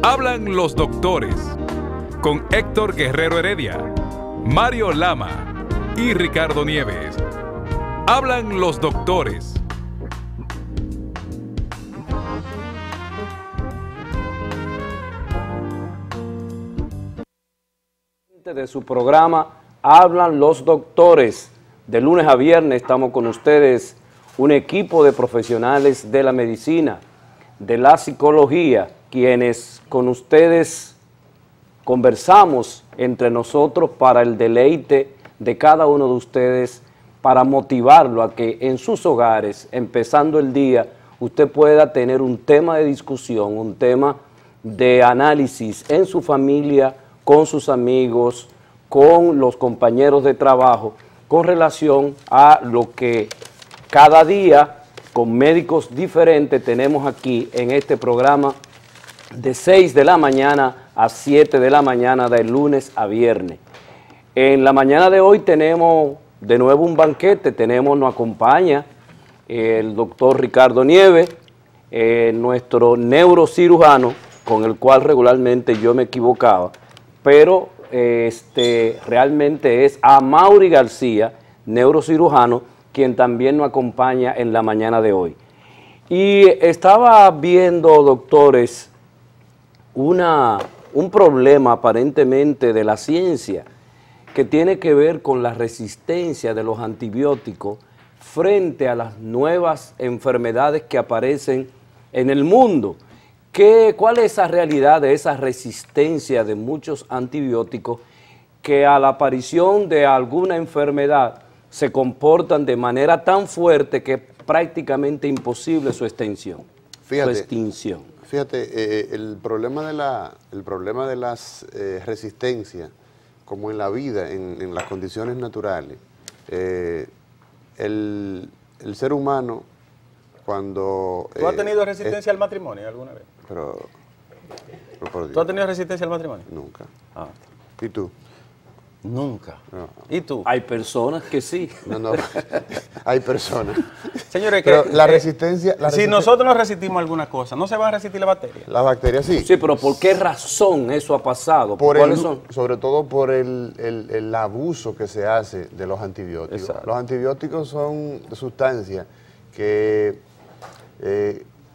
Hablan los doctores, con Héctor Guerrero Heredia, Mario Lama y Ricardo Nieves. Hablan los doctores. De su programa Hablan los doctores. De lunes a viernes estamos con ustedes, un equipo de profesionales de la medicina, de la psicología, quienes con ustedes conversamos entre nosotros para el deleite de cada uno de ustedes, para motivarlo a que en sus hogares, empezando el día, usted pueda tener un tema de discusión, un tema de análisis en su familia, con sus amigos, con los compañeros de trabajo, con relación a lo que cada día, con médicos diferentes, tenemos aquí en este programa de 6 de la mañana a 7 de la mañana, de lunes a viernes. En la mañana de hoy tenemos de nuevo un banquete, nos acompaña el doctor Ricardo Nieves, nuestro neurocirujano, con el cual regularmente yo me equivocaba, pero realmente es Amaury García, neurocirujano, quien también nos acompaña en la mañana de hoy. Y estaba viendo, doctores, un problema aparentemente de la ciencia que tiene que ver con la resistencia de los antibióticos frente a las nuevas enfermedades que aparecen en el mundo. ¿Cuál es esa realidad de esa resistencia de muchos antibióticos que a la aparición de alguna enfermedad se comportan de manera tan fuerte que es prácticamente imposible su extinción? Fíjate, el problema de las resistencias, como en la vida, en las condiciones naturales, el ser humano, cuando... ¿Tú has tenido resistencia al matrimonio alguna vez? Pero por Dios. ¿Tú has tenido resistencia al matrimonio? Nunca. Ah. ¿Y tú? Nunca. No. ¿Y tú? Hay personas que sí. No, hay personas. Señores, pero la resistencia... si nosotros nos resistimos a alguna cosa, ¿no se van a resistir las bacterias? Las bacterias sí. Sí, pero ¿por qué razón eso ha pasado? ¿Cuáles son? Sobre todo por el abuso que se hace de los antibióticos. Exacto. Los antibióticos son sustancias que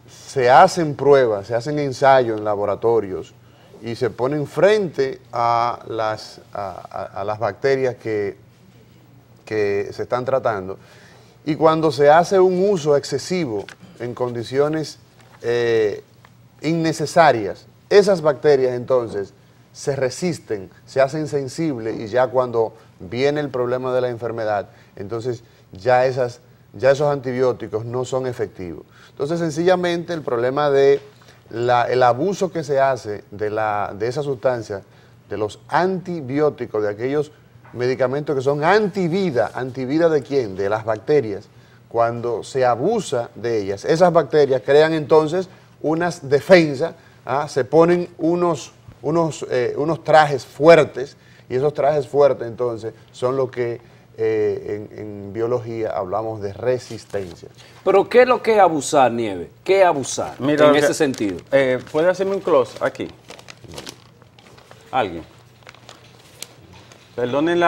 se hacen pruebas, se hacen ensayos en laboratorios y se ponen frente a las bacterias que se están tratando. Y cuando se hace un uso excesivo en condiciones innecesarias, esas bacterias entonces se resisten, se hacen sensibles y ya cuando viene el problema de la enfermedad, entonces ya esos antibióticos no son efectivos. Entonces, sencillamente, el problema de el abuso que se hace de esa sustancia, de los antibióticos, de aquellos medicamentos que son antivida. ¿Antivida de quién? De las bacterias. Cuando se abusa de ellas, esas bacterias crean entonces unas defensas, se ponen unos trajes fuertes, y esos trajes fuertes entonces son lo que en biología hablamos de resistencia. ¿Pero qué es lo que es abusar, Nieves? ¿Qué es abusar? Mira, en ese sentido. ¿Puede hacerme un close aquí? ¿Alguien? Perdonen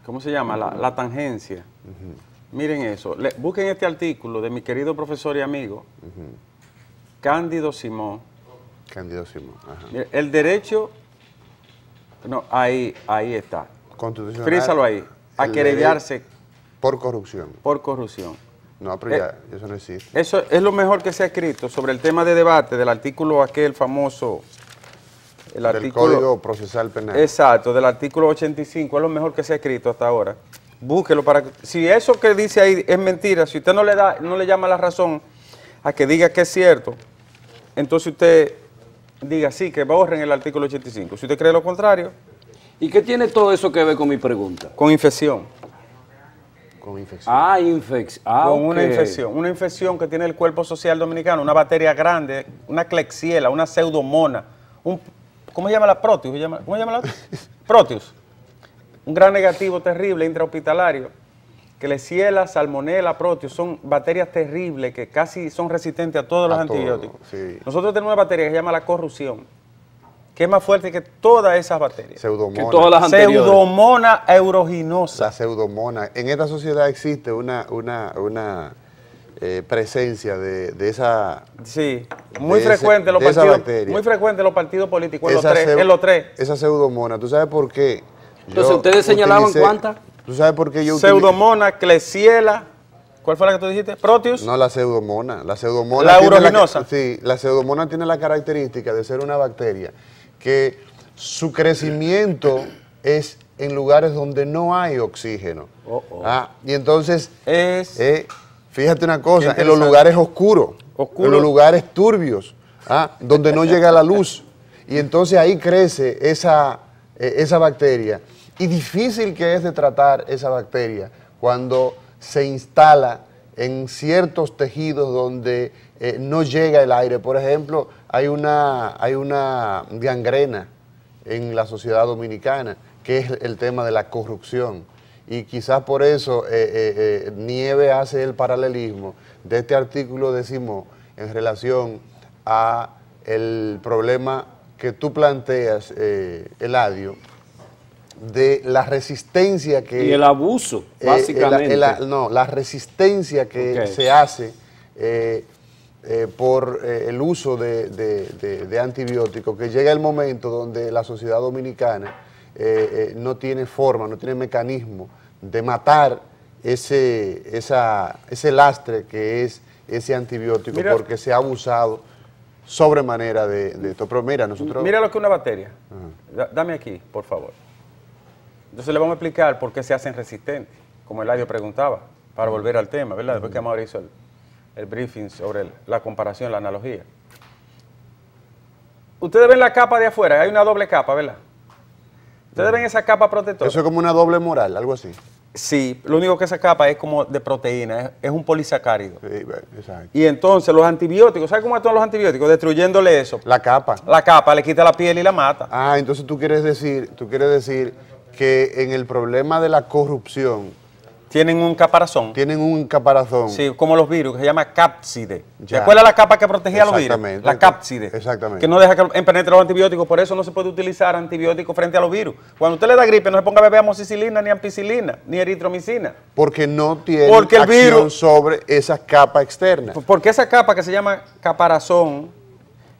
¿cómo se llama? La tangencia. Miren eso. Busquen este artículo de mi querido profesor y amigo, Cándido Simón. Cándido Simón, ajá. Mira, el derecho... No, ahí está. Constitucional. Frízalo ahí. A querellarse. Por corrupción. Por corrupción. No, pero ya, eso no existe. Eso es lo mejor que se ha escrito sobre el tema de debate del artículo aquel famoso. Del Código Procesal Penal. Exacto, del artículo 85. Es lo mejor que se ha escrito hasta ahora. Búsquelo para que, si eso que dice ahí es mentira, si usted no le llama la razón a que diga que es cierto, entonces usted diga sí, que borren el artículo 85. Si usted cree lo contrario. ¿Y qué tiene todo eso que ver con mi pregunta? Con infección. Con infección. Con una infección que tiene el cuerpo social dominicano, una bacteria grande, una Klebsiella, una pseudomonas, ¿cómo se llama la Proteus? ¿Cómo se llama la otra? Proteus. Un gran negativo terrible intrahospitalario Klebsiella, Salmonella, Proteus, son bacterias terribles que casi son resistentes a todos los antibióticos. Sí. Nosotros tenemos una bacteria que se llama la corrupción, que es más fuerte que todas esas bacterias. Pseudomonas. Que todas las anteriores. Pseudomonas aeruginosa. La pseudomonas. En esta sociedad existe una presencia de esa... Sí, muy de frecuente en los de esa partidos, bacteria. muy frecuente en los partidos políticos, esa en los tres. Esa pseudomonas. ¿Tú sabes por qué? Entonces, Yo ¿ustedes señalaban cuántas? ¿Tú sabes por qué yo Pseudomonas, Klebsiella, ¿cuál fue la que tú dijiste? Proteus. No, la pseudomonas. La pseudomonas La tiene aeruginosa. sí, la pseudomonas tiene la característica de ser una bacteria que su crecimiento es en lugares donde no hay oxígeno. Y entonces, fíjate una cosa, en los lugares oscuros, en los lugares turbios, donde no llega la luz. Y entonces ahí crece esa bacteria. Y difícil que es de tratar esa bacteria cuando se instala en ciertos tejidos donde no llega el aire. Por ejemplo, hay una gangrena en la sociedad dominicana, que es el tema de la corrupción. Y quizás por eso Nieve hace el paralelismo de este artículo de Simón en relación a el problema que tú planteas, Eladio, de la resistencia que... Y el abuso, básicamente. la resistencia que se hace por el uso de antibióticos, que llega el momento donde la sociedad dominicana no tiene forma, no tiene mecanismo de matar ese lastre que es ese antibiótico, porque se ha abusado sobremanera de esto. Pero mira, nosotros... Mira lo que es una bacteria. Dame aquí, por favor. Entonces le vamos a explicar por qué se hacen resistentes, como Eladio preguntaba, para volver al tema, ¿verdad? Después que Amaury hizo el briefing sobre la comparación, la analogía. Ustedes ven la capa de afuera, hay una doble capa, ¿verdad? Ustedes ven esa capa protectora. Eso es como una doble moral, algo así. Sí, lo único que esa capa es como de proteína, es un polisacárido. Sí, exacto. Y entonces los antibióticos, ¿sabes cómo actúan los antibióticos? Destruyéndole eso. La capa. La capa le quita la piel y la mata. Entonces tú quieres decir que en el problema de la corrupción tienen un caparazón. Tienen un caparazón. Sí, como los virus, que se llama cápside. ¿Te Ya. acuerdas la capa que protegía a los virus? Exactamente. La cápside. Exactamente. Que no deja que penetre los antibióticos, por eso no se puede utilizar antibióticos frente a los virus. Cuando usted le da gripe, no se ponga a beber amoxicilina, ni ampicilina, ni eritromicina. Porque no tiene Porque el acción virus- sobre esa capa externa. Porque esa capa que se llama caparazón,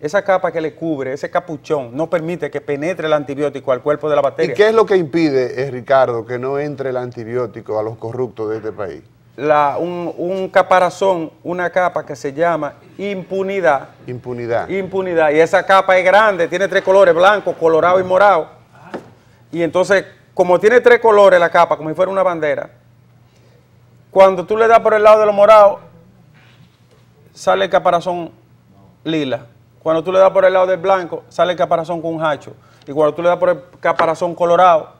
esa capa que le cubre, ese capuchón, no permite que penetre el antibiótico al cuerpo de la bacteria. ¿Y qué es lo que impide, Ricardo, que no entre el antibiótico a los corruptos de este país? Un caparazón, una capa que se llama impunidad. Impunidad. Impunidad. Y esa capa es grande, tiene 3 colores, blanco, colorado y morado. Y entonces, como tiene 3 colores la capa, como si fuera una bandera, cuando tú le das por el lado de lo morado, sale el caparazón lila. Cuando tú le das por el lado del blanco, sale el caparazón con un hacho. Y cuando tú le das por el caparazón colorado,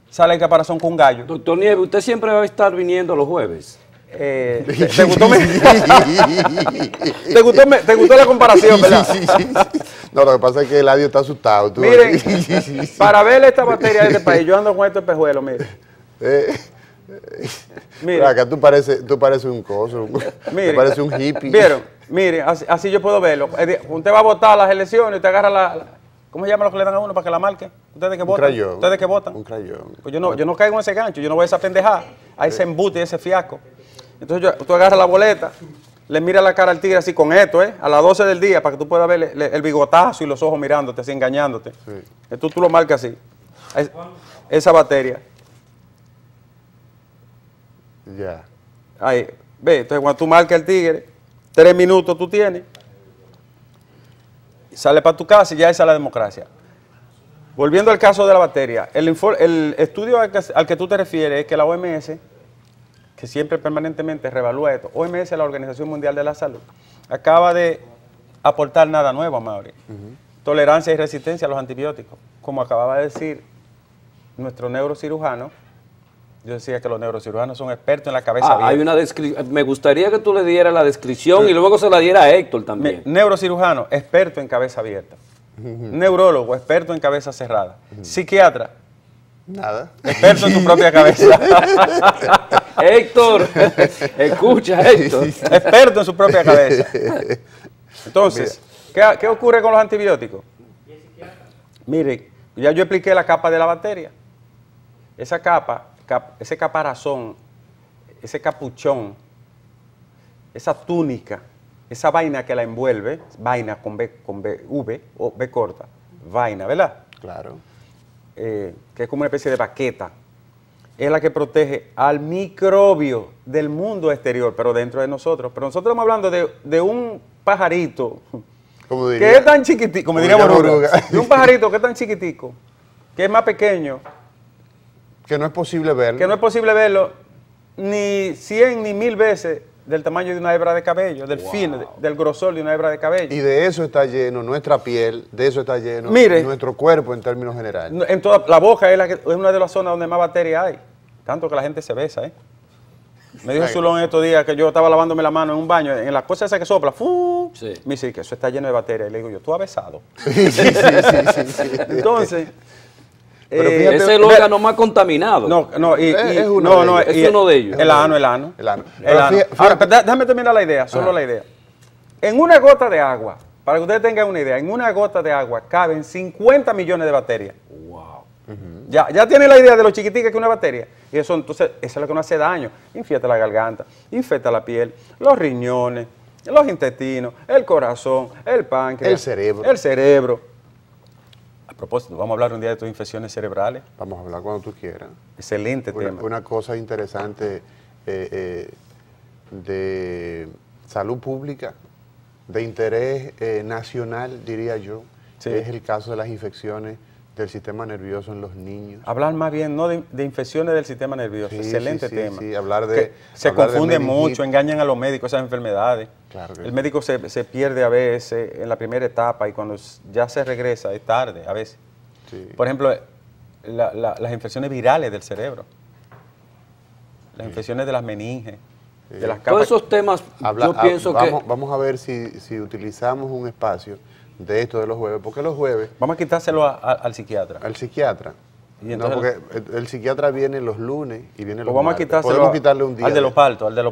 sale el caparazón con un gallo. Doctor Nieves, usted siempre va a estar viniendo los jueves. ¿Te gustó ¿Te gustó la comparación, verdad? Sí. No, lo que pasa es que Eladio está asustado. Tú Miren, para ver esta bacteria de este país, yo ando con estos espejuelos, mire. Mira, acá tú pareces un coso, Mire, tú pareces un hippie. ¿Vieron? Mire, así yo puedo verlo. Usted va a votar las elecciones, usted agarra ¿cómo se llama lo que le dan a uno para que la marque? ¿Ustedes que votan? crayón. ¿Ustedes que votan? Un crayón. Pues yo no caigo en ese gancho, yo no voy a esa pendejada, a ese embute y ese fiasco. Entonces tú agarras la boleta, le miras la cara al tigre así con esto, a las 12 del día, para que tú puedas ver el bigotazo y los ojos mirándote, así engañándote. Sí. Entonces tú lo marcas así. Esa batería. Ya. Ahí, ve, entonces cuando tú marcas el tigre, 3 minutos tú tienes, y sale para tu casa y ya esa es la democracia. Volviendo al caso de la bacteria, el estudio al que tú te refieres es que la OMS, que siempre permanentemente reevalúa esto, OMS, la Organización Mundial de la Salud, acaba de aportar nada nuevo, Amaury. Tolerancia y resistencia a los antibióticos. Como acababa de decir nuestro neurocirujano, yo decía que los neurocirujanos son expertos en la cabeza abierta. Hay una me gustaría que tú le dieras la descripción y luego se la diera a Héctor también. Neurocirujano, experto en cabeza abierta. Neurólogo, experto en cabeza cerrada. Psiquiatra, Nada. Experto en tu propia cabeza. Héctor, escucha, Héctor. Experto en su propia cabeza. Entonces, ¿qué ocurre con los antibióticos? Mire, ya yo expliqué la capa de la bacteria. Esa capa, ese caparazón, ese capuchón, esa túnica, esa vaina que la envuelve, vaina con V o B corta, vaina, ¿verdad? Claro. Que es como una especie de baqueta, es la que protege al microbio del mundo exterior, pero dentro de nosotros. Pero nosotros estamos hablando de un pajarito que es tan chiquitico, como diría Boruga, de un pajarito que es tan chiquitico, que es más pequeño, que no es posible verlo. Que no es posible verlo ni 100 ni 1000 veces del tamaño de una hebra de cabello, del fin, del grosor de una hebra de cabello. Y de eso está lleno nuestra piel, de eso está lleno nuestro cuerpo en términos generales. En toda la boca es una de las zonas donde más bacterias hay, tanto que la gente se besa, ¿eh? Me dijo Zulón estos días que yo estaba lavándome la mano en un baño, en la cosa esa que sopla, sí. Me dice que eso está lleno de bacterias. Y le digo yo, ¿tú has besado? Sí. Entonces... ese es el órgano más contaminado. Es uno de ellos. El ano. Ahora, déjame terminar la idea, solo la idea. En una gota de agua, para que ustedes tengan una idea, en una gota de agua caben 50 millones de bacterias. Wow. Ya tienen la idea de lo chiquitica que es una bacteria. Y eso, entonces, eso es lo que nos hace daño. Infecta la garganta, infecta la piel, los riñones, los intestinos, el corazón, el páncreas, el cerebro. A propósito, vamos a hablar un día de tus infecciones cerebrales. Vamos a hablar cuando tú quieras. Excelente tema. Una cosa interesante de salud pública, de interés nacional, diría yo, es el caso de las infecciones del sistema nervioso en los niños. Hablar más bien, no de infecciones del sistema nervioso. Excelente tema. Sí, hablar de... Se confunde mucho, engañan a los médicos esas enfermedades. Claro que el médico se pierde a veces en la primera etapa y cuando ya se regresa es tarde a veces. Sí. Por ejemplo, las infecciones virales del cerebro, las infecciones de las meninges, de las capas. Todos esos temas, yo pienso que... Vamos a ver si utilizamos un espacio de esto de los jueves, porque los jueves... Vamos a quitárselo al psiquiatra. Al psiquiatra. Y entonces, no, porque el psiquiatra viene los lunes y viene los vamos martes. A quitárselo podemos quitarle un día. Al de los partos, Al de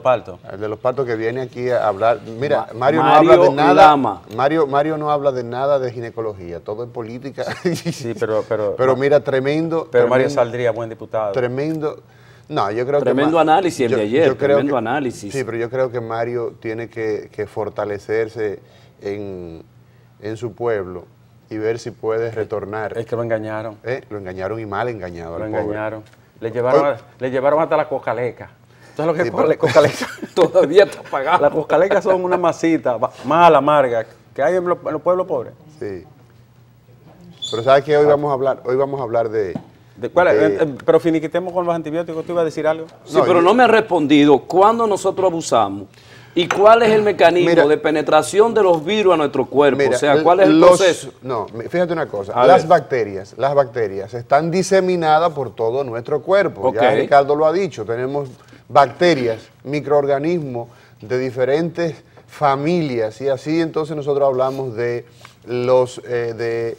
los partos que viene aquí a hablar. Mira, Mario no habla de nada. Lama. Mario no habla de nada de ginecología, todo es política. Sí, pero mira, tremendo. Pero Mario saldría buen diputado. Tremendo. No, yo creo tremendo análisis el de ayer, tremendo análisis. Sí, pero yo creo que Mario tiene que fortalecerse en su pueblo y ver si puede retornar. Es que lo engañaron. Lo engañaron y mal engañado. Lo engañaron. Le llevaron hasta la cocaleca. ¿Sabes lo que es la cocaleca? Todavía está pagado. Las cocalecas son una masita mala, amarga, que hay en los pueblos pobres. Sí. Pero ¿sabes qué? Hoy vamos a hablar de... pero finiquitemos con los antibióticos. ¿Tú ibas a decir algo? Sí, pero no me ha respondido. ¿Cuándo nosotros abusamos? ¿Y cuál es el mecanismo de penetración de los virus a nuestro cuerpo? O sea, ¿cuál es el proceso? No, fíjate una cosa. Las bacterias están diseminadas por todo nuestro cuerpo. Ya Ricardo lo ha dicho. Tenemos bacterias, microorganismos de diferentes familias. Y así entonces nosotros hablamos de los... el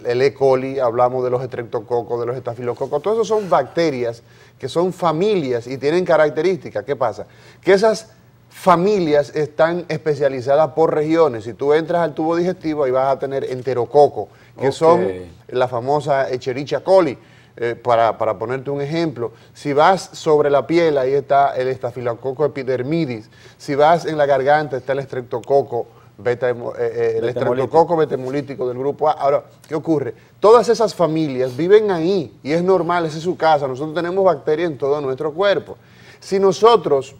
E. coli, hablamos de los estreptococos, de los estafilococos, todos esos son bacterias que son familias y tienen características. ¿Qué pasa? Que esas familias están especializadas por regiones. Si tú entras al tubo digestivo, ahí vas a tener enterococo, que son la famosa Escherichia coli, para ponerte un ejemplo. Si vas sobre la piel, ahí está el estafilococo epidermidis. Si vas en la garganta, está el estreptococo el estreptococo betemolítico del grupo A. Ahora, ¿qué ocurre? Todas esas familias viven ahí y es normal, esa es su casa. Nosotros tenemos bacterias en todo nuestro cuerpo. Si nosotros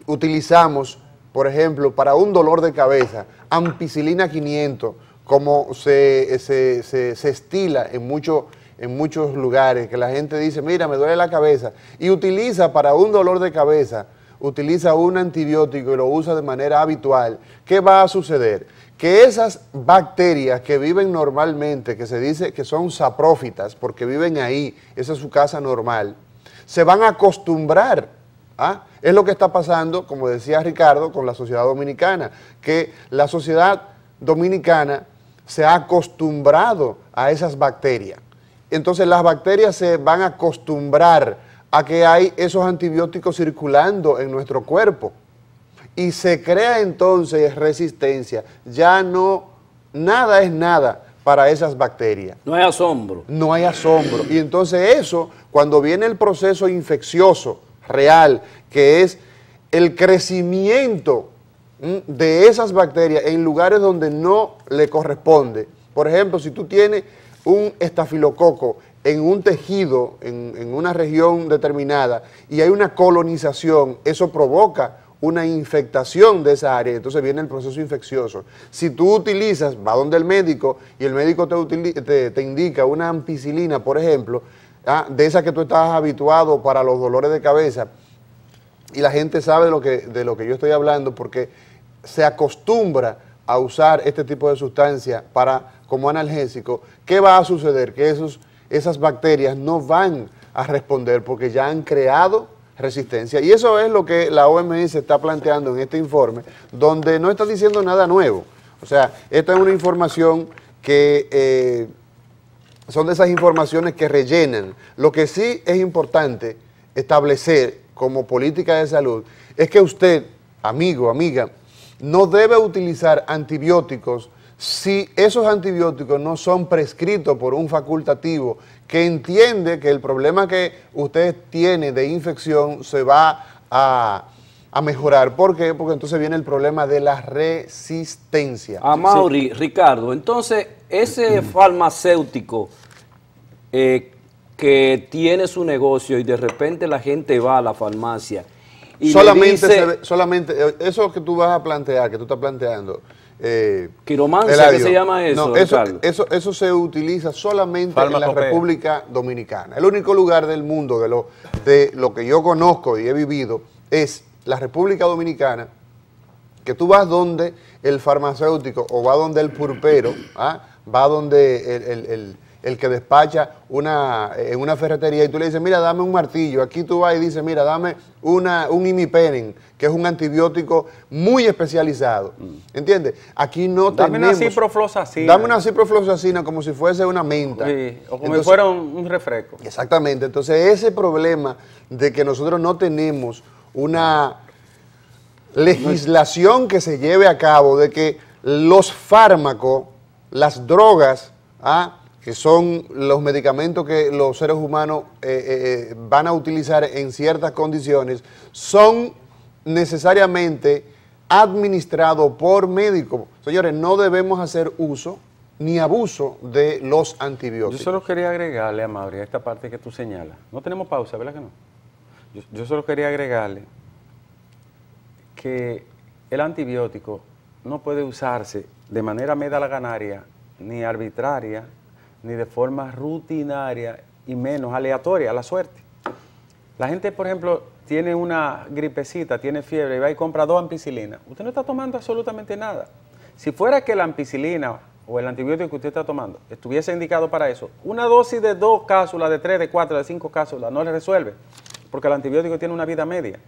utilizamos, por ejemplo, para un dolor de cabeza, ampicilina 500, como se estila en muchos lugares, que la gente dice, mira, me duele la cabeza, y utiliza para un dolor de cabeza, utiliza un antibiótico y lo usa de manera habitual, ¿qué va a suceder? Que esas bacterias que viven normalmente, que se dice que son saprófitas, porque viven ahí, esa es su casa normal, se van a acostumbrar. Es lo que está pasando, como decía Ricardo, con la sociedad dominicana, que la sociedad dominicana se ha acostumbrado a esas bacterias. entonces las bacterias se van a acostumbrar a que hay esos antibióticos circulando en nuestro cuerpo. Y se crea entonces resistencia. Ya no, nada es nada para esas bacterias. No hay asombro. No hay asombro. Y entonces eso, cuando viene el proceso infeccioso real, que es el crecimiento de esas bacterias en lugares donde no le corresponde. Por ejemplo, si tú tienes un estafilococo en un tejido, en una región determinada, y hay una colonización, eso provoca una infectación de esa área, entonces viene el proceso infeccioso. Si tú utilizas, va donde el médico, y el médico te indica una ampicilina, por ejemplo, de esa que tú estás habituado para los dolores de cabeza, y la gente sabe de lo que yo estoy hablando, porque se acostumbra a usar este tipo de sustancia como analgésico, ¿qué va a suceder? Que esas bacterias no van a responder porque ya han creado resistencia. Y eso es lo que la OMS está planteando en este informe, donde no está diciendo nada nuevo. O sea, esta es una información que son de esas informaciones que rellenan. Lo que sí es importante establecer como política de salud es que usted, amigo, amiga, no debe utilizar antibióticos si esos antibióticos no son prescritos por un facultativo que entiende que el problema que usted tiene de infección se va a mejorar. ¿Por qué? Porque entonces viene el problema de la resistencia. Mauri, sí. Ricardo, entonces ese farmacéutico que tiene su negocio y de repente la gente va a la farmacia y solamente eso que tú vas a plantear, que tú estás planteando, quiromancia, ¿qué se llama eso? No, eso se utiliza solamente en la República Dominicana. El único lugar del mundo de lo que yo conozco y he vivido es la República Dominicana, que tú vas donde el farmacéutico o va donde el pulpero, va donde el que despacha en una ferretería y tú le dices, mira, dame un martillo. Aquí tú vas y dices, mira, dame un imipenem, que es un antibiótico muy especializado. ¿Entiendes? Aquí no dame tenemos... una ciprofloxacina. Dame una ciprofloxacina como si fuese una menta. Sí, o como si fuera un refresco. Exactamente. Entonces, ese problema de que nosotros no tenemos una legislación que se lleve a cabo, de que los fármacos, las drogas, que son los medicamentos que los seres humanos van a utilizar en ciertas condiciones, son necesariamente administrados por médicos. Señores, no debemos hacer uso ni abuso de los antibióticos. Yo solo quería agregarle a Mauri a esta parte que tú señalas. No tenemos pausa, ¿verdad que no? Yo solo quería agregarle que el antibiótico no puede usarse de manera medalaganaria, ni arbitraria, ni de forma rutinaria y menos aleatoria, a la suerte. La gente, por ejemplo, tiene una gripecita, tiene fiebre y va y compra 2 ampicilinas. Usted no está tomando absolutamente nada. Si fuera que la ampicilina o el antibiótico que usted está tomando estuviese indicado para eso, una dosis de 2 cápsulas, de 3, de 4, de 5 cápsulas no le resuelve, porque el antibiótico tiene una vida media,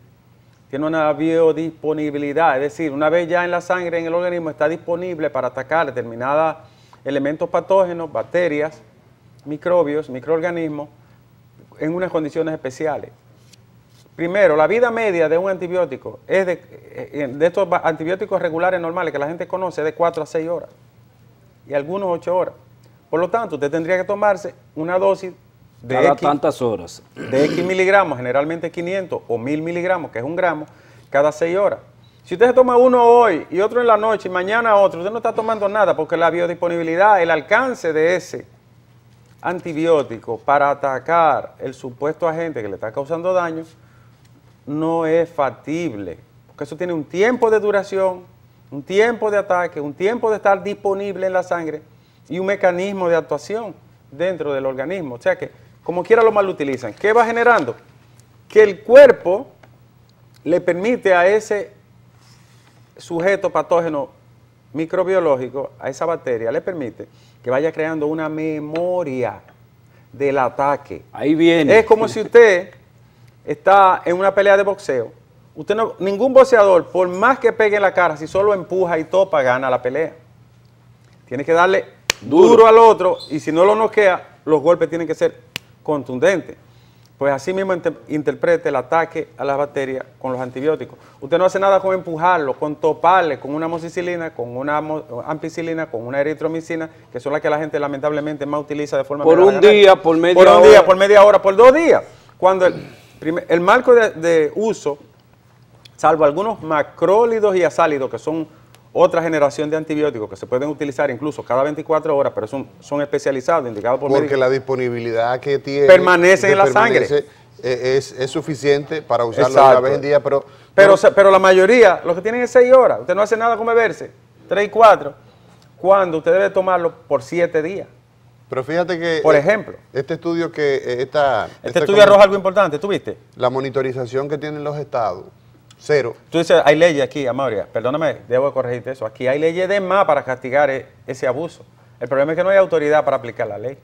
tiene una biodisponibilidad, es decir, una vez ya en la sangre, en el organismo, está disponible para atacar determinados elementos patógenos, bacterias, microbios, microorganismos, en unas condiciones especiales. Primero, la vida media de un antibiótico es de estos antibióticos regulares normales que la gente conoce, de 4 a 6 horas y algunos 8 horas. Por lo tanto, usted tendría que tomarse una dosis de cada tantas horas, de X miligramos, generalmente 500 o 1000 miligramos, que es 1 gramo, cada 6 horas. Si usted se toma uno hoy y otro en la noche y mañana otro, usted no está tomando nada porque la biodisponibilidad, el alcance de ese antibiótico para atacar el supuesto agente que le está causando daño no es factible, porque eso tiene un tiempo de duración, un tiempo de ataque, un tiempo de estar disponible en la sangre y un mecanismo de actuación dentro del organismo. O sea que, como quiera lo mal utilizan. ¿Qué va generando? Que el cuerpo le permite a ese sujeto patógeno microbiológico, a esa bacteria, le permite que vaya creando una memoria del ataque. Ahí viene. Es como si usted está en una pelea de boxeo. Usted no, ningún boxeador, por más que pegue en la cara, si solo empuja y topa, gana la pelea. Tiene que darle duro al otro y si no lo noquea, los golpes tienen que ser contundentes. Pues así mismo interprete el ataque a las bacterias con los antibióticos. Usted no hace nada con empujarlo, con toparle, con una amoxicilina, con una ampicilina, con una eritromicina, que son las que la gente lamentablemente más utiliza de forma... Por un día, por media hora. Por un día, por media hora, por 2 días. Cuando el marco de uso, salvo algunos macrólidos y azálidos, que son otra generación de antibióticos que se pueden utilizar incluso cada 24 horas, pero son especializados, indicados por médicos. Porque la disponibilidad que tiene... Permanece en la sangre. Es suficiente para usarlo Exacto. una vez en día, pero la mayoría, los que tienen es 6 horas, usted no hace nada con beberse, 3 y 4, cuando usted debe tomarlo por 7 días. Pero fíjate que... Por ejemplo. Este estudio que... Este estudio arroja algo importante, ¿tú viste? La monitorización que tienen los estados, 0. Tú dices, hay leyes aquí, Amaury, perdóname, debo de corregirte eso. Aquí hay leyes de más para castigar ese abuso. El problema es que no hay autoridad para aplicar la ley.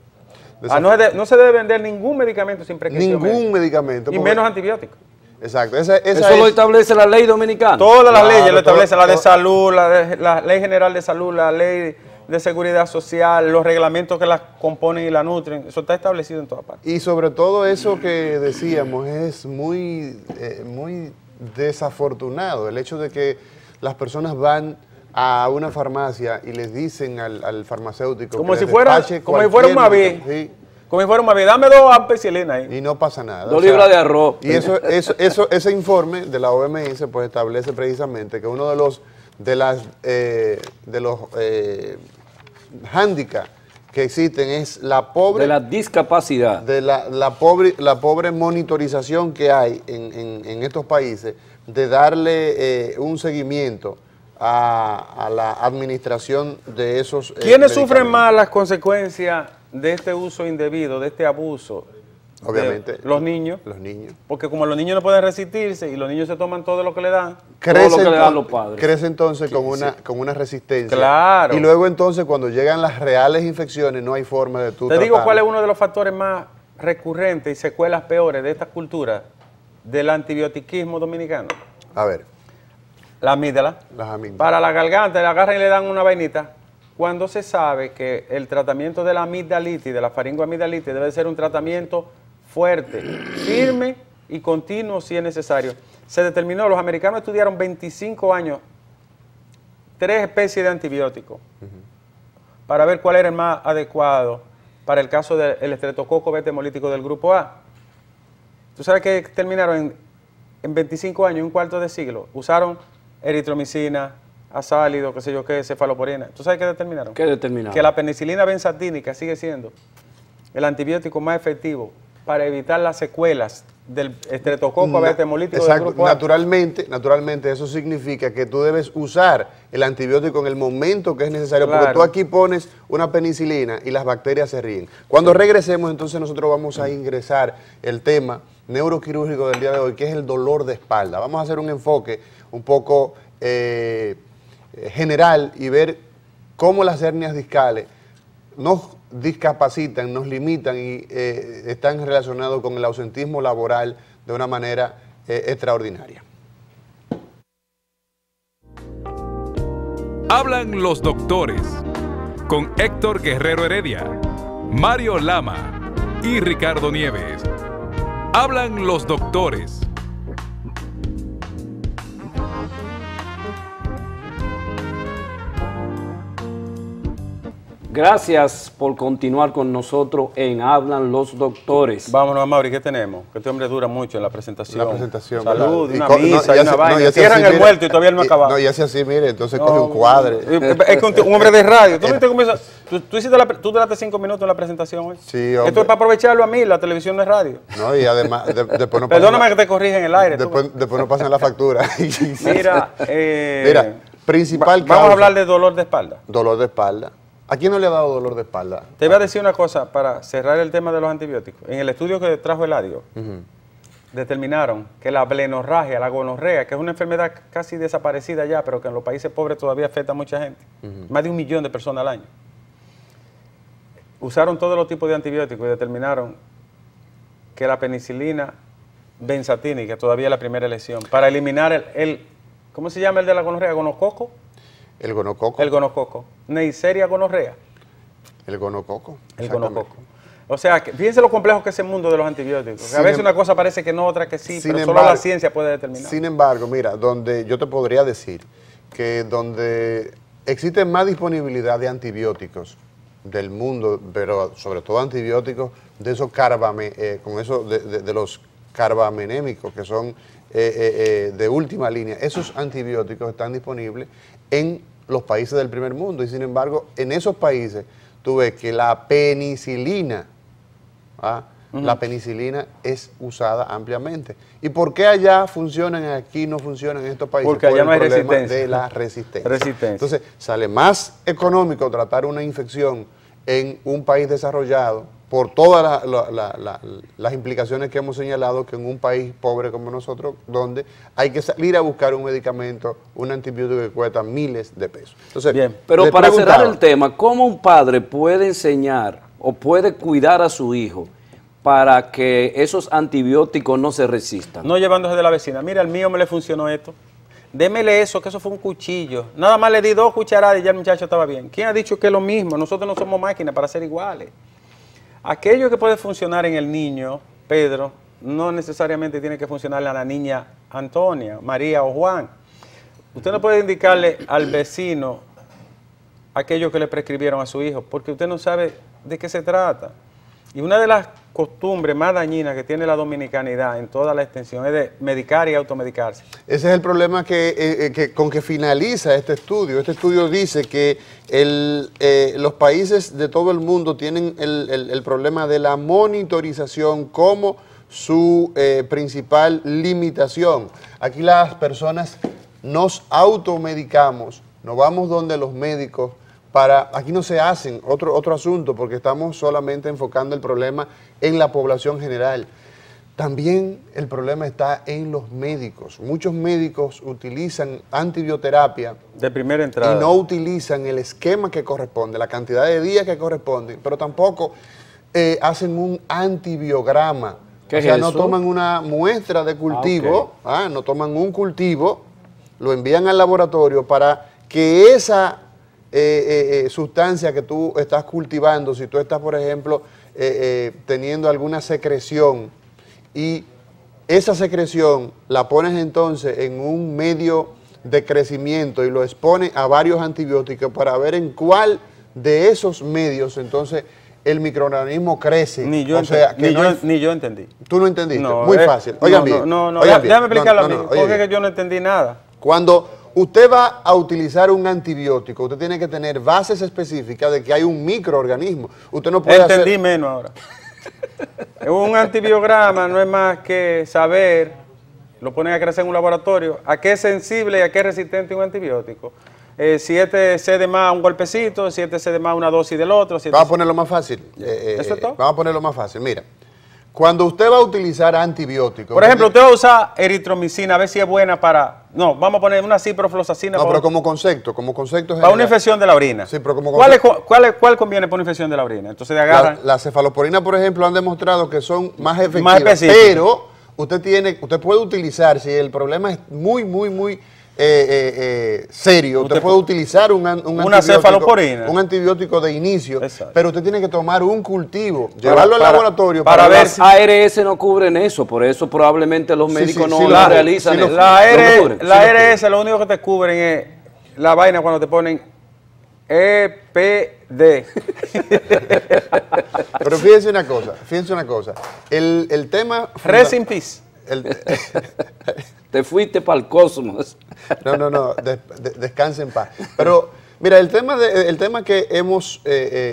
No se debe vender ningún medicamento sin prescripción. Ningún medicamento. Y menos antibióticos. Exacto. Eso lo establece la ley dominicana. Todas las leyes lo establecen, la de salud, la ley general de salud, la ley de seguridad social, los reglamentos que la componen y la nutren, eso está establecido en todas partes. Y sobre todo eso que decíamos es muy desafortunado, el hecho de que las personas van a una farmacia y les dicen al farmacéutico como que si les fuera despache un Mavi, sí, como si fuera un Mavi, dame 2 ampicilina ahí. y no pasa nada. 2 libras de arroz. Y ese informe de la OMS pues establece precisamente que uno de los hándicaps que existen es la pobre... De la discapacidad. De la pobre monitorización que hay en estos países de darle un seguimiento a la administración de esos ¿Quiénes sufren más las consecuencias de este uso indebido, de este abuso? Obviamente. Los niños. Los niños. Porque como los niños no pueden resistirse y los niños se toman todo lo que le dan. Todo lo que le dan los padres. Crece entonces con una resistencia. Claro. Y luego entonces cuando llegan las reales infecciones no hay forma de tú Te digo tratarlo. cuál es uno de los factores más recurrentes y secuelas peores de esta cultura del antibiotiquismo dominicano. A ver. La amígdala. Las amígdalas. Para la garganta le agarran y le dan una vainita. Cuando se sabe que el tratamiento de la amigdalitis, de la faringoamigdalitis, debe ser un tratamiento fuerte, firme y continuo si es necesario. Se determinó, los americanos estudiaron 25 años, 3 especies de antibióticos, para ver cuál era el más adecuado para el caso del estreptococo beta hemolítico del grupo A. ¿Tú sabes que terminaron en 25 años, un cuarto de siglo? Usaron eritromicina, azálido, qué sé yo qué, cefaloporina. ¿Tú sabes qué determinaron? ¿Qué determinaron? Que la penicilina benzatínica sigue siendo el antibiótico más efectivo para evitar las secuelas del estreptococo beta hemolítico del grupo A. Naturalmente eso significa que tú debes usar el antibiótico en el momento que es necesario, Claro. porque tú aquí pones una penicilina y las bacterias se ríen. Cuando regresemos, entonces nosotros vamos a ingresar el tema neuroquirúrgico del día de hoy, que es el dolor de espalda. Vamos a hacer un enfoque un poco general y ver cómo las hernias discales nos discapacitan, nos limitan y están relacionados con el ausentismo laboral de una manera extraordinaria. Hablan los doctores con Héctor Guerrero Heredia, Mario Lama y Ricardo Nieves. Hablan los doctores. Gracias por continuar con nosotros en Hablan los Doctores. Vámonos, Mauri, ¿qué tenemos? Que este hombre dura mucho en la presentación. La presentación, Salud, ¿verdad? una misa, y una vaina. Cierran el muerto y todavía no ha acabado. No, y hace así, mire, entonces coge un cuadre. Es un hombre de radio. ¿Tú duraste 5 minutos en la presentación hoy? Sí, hombre. Esto es para aprovecharlo a mí, la televisión no es radio. No, y además, después no Perdóname que te corrija en el aire. después no pasan la factura. Mira, Mira, principal causa. vamos a hablar de dolor de espalda. Dolor de espalda. ¿A quién no le ha dado dolor de espalda? Te voy a decir una cosa para cerrar el tema de los antibióticos. En el estudio que trajo Eladio, determinaron que la blenorragia, la gonorrea, que es una enfermedad casi desaparecida ya, pero que en los países pobres todavía afecta a mucha gente, más de 1 millón de personas al año, usaron todos los tipos de antibióticos y determinaron que la penicilina benzatínica todavía es la primera elección para eliminar el ¿cómo se llama el de la gonorrea? ¿Gonococo? El gonococo. El gonococo. Neisseria gonorrea. El gonococo. El exactamente. gonococo. O sea, fíjense lo complejo que es el mundo de los antibióticos. A veces una cosa parece que no, otra que sí, pero solo la ciencia puede determinar. Sin embargo, mira, donde yo te podría decir que donde existe más disponibilidad de antibióticos del mundo, pero sobre todo antibióticos de esos de los carbamenémicos, que son de última línea, esos antibióticos están disponibles en los países del primer mundo, y sin embargo, en esos países tú ves que la penicilina, la penicilina es usada ampliamente. ¿Y por qué allá funcionan y aquí no funcionan en estos países? Porque allá no hay resistencia. De la resistencia. Entonces, sale más económico tratar una infección en un país desarrollado por todas las implicaciones que hemos señalado, que en un país pobre como nosotros, donde hay que salir a buscar un medicamento, un antibiótico que cuesta miles de pesos. Entonces, bien, pero para cerrar el tema, ¿cómo un padre puede enseñar o puede cuidar a su hijo para que esos antibióticos no se resistan? No llevándose de la vecina. Mira, al mío me le funcionó esto. Démele eso, que eso fue un cuchillo. Nada más le di 2 cucharadas y ya el muchacho estaba bien. ¿Quién ha dicho que es lo mismo? Nosotros no somos máquinas para ser iguales. Aquello que puede funcionar en el niño, Pedro, no necesariamente tiene que funcionarle a la niña Antonia, María o Juan. Usted no puede indicarle al vecino aquello que le prescribieron a su hijo, porque usted no sabe de qué se trata. Y una de las costumbres más dañinas que tiene la dominicanidad en toda la extensión es de medicar y automedicarse. Ese es el problema con que finaliza este estudio. Este estudio dice que los países de todo el mundo tienen el problema de la monitorización como su principal limitación. Aquí las personas nos automedicamos, nos vamos donde los médicos. Aquí no se hacen otro asunto, porque estamos solamente enfocando el problema en la población general. También el problema está en los médicos. Muchos médicos utilizan antibioterapia de primera entrada y no utilizan el esquema que corresponde, la cantidad de días que corresponden, pero tampoco hacen un antibiograma. O sea, no toman una muestra de cultivo, no toman un cultivo, lo envían al laboratorio para que esa sustancia que tú estás cultivando, si tú estás, por ejemplo, teniendo alguna secreción, y esa secreción la pones entonces en un medio de crecimiento y lo expones a varios antibióticos para ver en cuál de esos medios entonces el microorganismo crece. Ni yo entendí. ¿Tú no entendiste? No, muy fácil. Oigan bien. Déjame explicarlo a mí, porque yo no entendí nada. Cuando usted va a utilizar un antibiótico, usted tiene que tener bases específicas de que hay un microorganismo. Usted no puede Entendí menos ahora. Un antibiograma no es más que saber, lo ponen a crecer en un laboratorio, a qué es sensible y a qué es resistente un antibiótico. Si este cede más un golpecito, si este cede más una dosis del otro. Vamos a ponerlo más fácil. ¿Eso es todo? Vamos a ponerlo más fácil. Mira, cuando usted va a utilizar antibióticos... Por ejemplo, usted va a usar eritromicina, a ver si es buena para... No, vamos a poner una ciprofloxacina. No, pero como concepto general. Para una infección de la orina. Sí, pero como ¿Cuál conviene para una infección de la orina? Entonces agarran... La cefalosporina, por ejemplo, han demostrado que son más efectivas. Pero usted puede utilizar, si el problema es muy serio, usted puede utilizar una cefalosporina, un antibiótico de inicio. Exacto. Pero usted tiene que tomar un cultivo, llevarlo al laboratorio para ver si... ARS no cubren eso, por eso probablemente los médicos no la realizan. La ARS lo único que te cubren es la vaina cuando te ponen EPD. Pero fíjense una cosa, el tema... Rest in peace. Te fuiste para el cosmos. No, descanse en paz. Pero mira, el tema que hemos